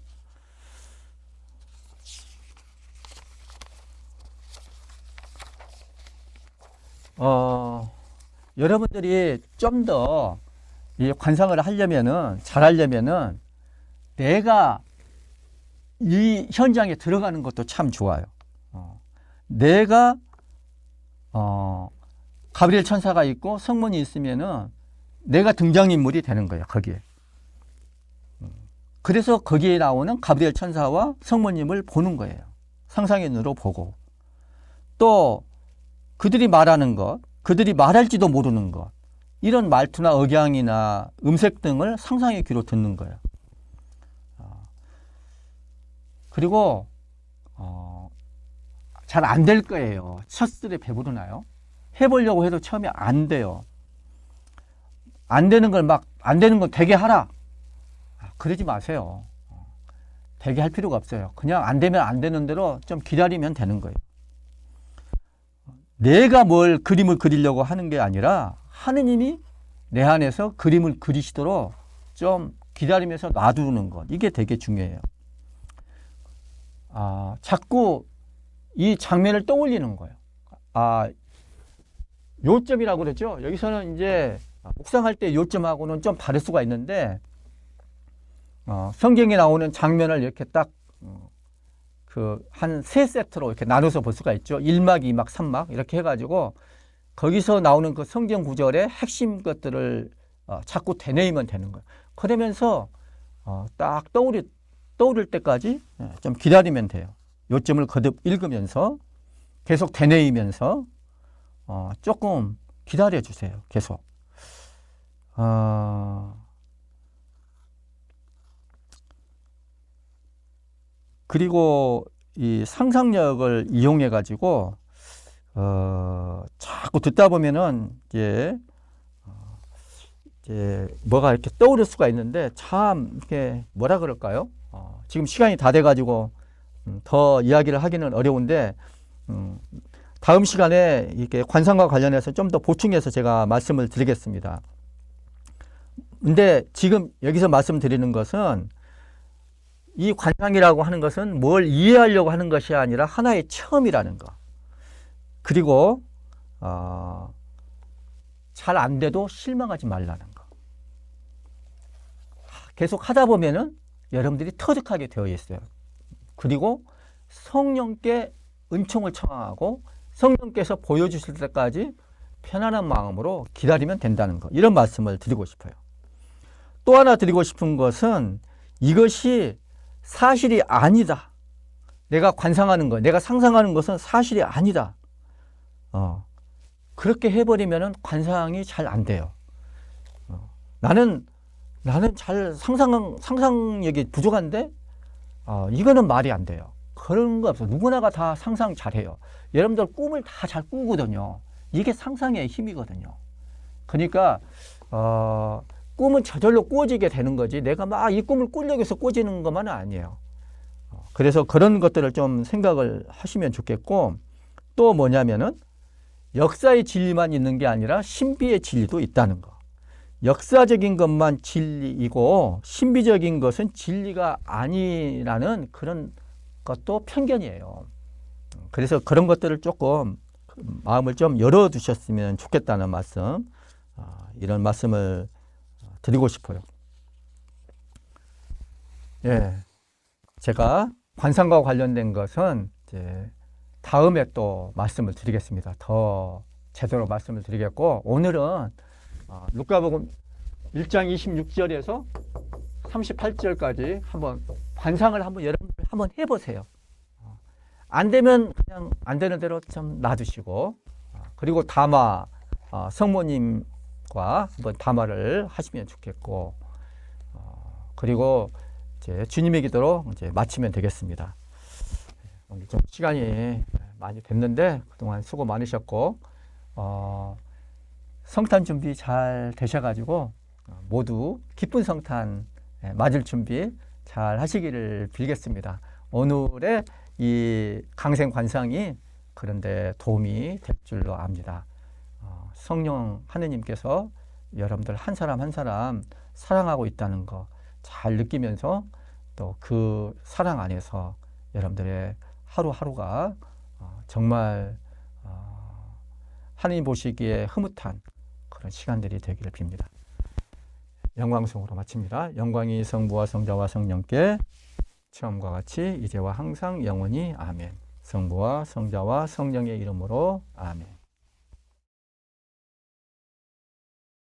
여러분들이 좀 더 이 관상을 하려면은, 잘하려면은 내가 이 현장에 들어가는 것도 참 좋아요. 내가 가브리엘 천사가 있고 성문이 있으면은 내가 등장인물이 되는 거예요, 거기에. 그래서 거기에 나오는 가브리엘 천사와 성모님을 보는 거예요. 상상의 눈으로 보고. 또 그들이 말하는 것, 그들이 말할지도 모르는 것, 이런 말투나 억양이나 음색 등을 상상의 귀로 듣는 거예요. 그리고 잘 안 될 거예요. 첫술에 배부르나요? 해보려고 해도 처음에 안 돼요. 안 되는 걸 안 되는 건 되게 하라. 그러지 마세요. 되게 할 필요가 없어요. 그냥 안 되면 안 되는 대로 좀 기다리면 되는 거예요. 내가 뭘 그림을 그리려고 하는 게 아니라 하느님이 내 안에서 그림을 그리시도록 좀 기다리면서 놔두는 것. 이게 되게 중요해요. 자꾸 이 장면을 떠올리는 거예요. 요점이라고 그랬죠. 여기서는 이제 묵상할 때 요점하고는 좀 다를 수가 있는데, 성경에 나오는 장면을 이렇게 딱 한 세 세트로 이렇게 나눠서 볼 수가 있죠. 1막, 2막, 3막 이렇게 해가지고 거기서 나오는 그 성경 구절의 핵심 것들을 자꾸 되뇌이면 되는 거예요. 그러면서 딱 떠오를 때까지 좀 기다리면 돼요. 요점을 거듭 읽으면서 계속 되뇌이면서 조금 기다려 주세요. 계속. 그리고 이 상상력을 이용해 가지고 자꾸 듣다 보면은 이제 뭐가 이렇게 떠오를 수가 있는데, 참 이렇게 뭐라 그럴까요? 지금 시간이 다 돼 가지고 더 이야기를 하기는 어려운데, 다음 시간에 이렇게 관상과 관련해서 좀 더 보충해서 제가 말씀을 드리겠습니다. 근데 지금 여기서 말씀드리는 것은, 이 관상이라고 하는 것은 뭘 이해하려고 하는 것이 아니라 하나의 체험이라는 거. 그리고 잘 안 돼도 실망하지 말라는 거. 계속 하다 보면은 여러분들이 터득하게 되어 있어요. 그리고 성령께 은총을 청하고 성령께서 보여주실 때까지 편안한 마음으로 기다리면 된다는 거. 이런 말씀을 드리고 싶어요. 또 하나 드리고 싶은 것은, 이것이 사실이 아니다. 내가 관상하는 것, 내가 상상하는 것은 사실이 아니다. 그렇게 해버리면 관상이 잘 안 돼요. 나는 잘 상상력이 부족한데, 이거는 말이 안 돼요. 그런 거 없어. 누구나가 다 상상 잘해요. 여러분들 꿈을 다 잘 꾸거든요. 이게 상상의 힘이거든요. 그러니까, 꿈은 저절로 꾸어지게 되는 거지, 내가 막 이 꿈을 꾸려고 해서 꾸어지는 것만은 아니에요. 그래서 그런 것들을 좀 생각을 하시면 좋겠고, 또 뭐냐면은 역사의 진리만 있는 게 아니라 신비의 진리도 있다는 거. 역사적인 것만 진리이고 신비적인 것은 진리가 아니라는 그런 것도 편견이에요. 그래서 그런 것들을 조금 마음을 좀 열어두셨으면 좋겠다는 말씀, 이런 말씀을 드리고 싶어요. 예, 제가 관상과 관련된 것은 이제 다음에 또 말씀을 드리겠습니다. 더 제대로 말씀을 드리겠고, 오늘은 루카복음 1장 26절에서 38절까지 한번 관상을 여러분들 한번 해보세요. 안 되면 그냥 안 되는 대로 좀 놔두시고, 그리고 담화, 성모님과 한번 담화를 하시면 좋겠고, 그리고 이제 주님의 기도로 이제 마치면 되겠습니다. 오늘 좀 시간이 많이 됐는데 그동안 수고 많으셨고, 성탄 준비 잘 되셔가지고 모두 기쁜 성탄 맞을 준비 잘 하시기를 빌겠습니다. 오늘의 이 강생 관상이 그런데 도움이 될 줄로 압니다. 성령 하느님께서 여러분들 한 사람 한 사람 사랑하고 있다는 거, 잘 느끼면서 또 그 사랑 안에서 여러분들의 하루하루가 정말 하나님 보시기에 흐뭇한 그런 시간들이 되기를 빕니다. 영광송으로 마칩니다. 영광이 성부와 성자와 성령께 처음과 같이 이제와 항상 영원히 아멘. 성부와 성자와 성령의 이름으로 아멘.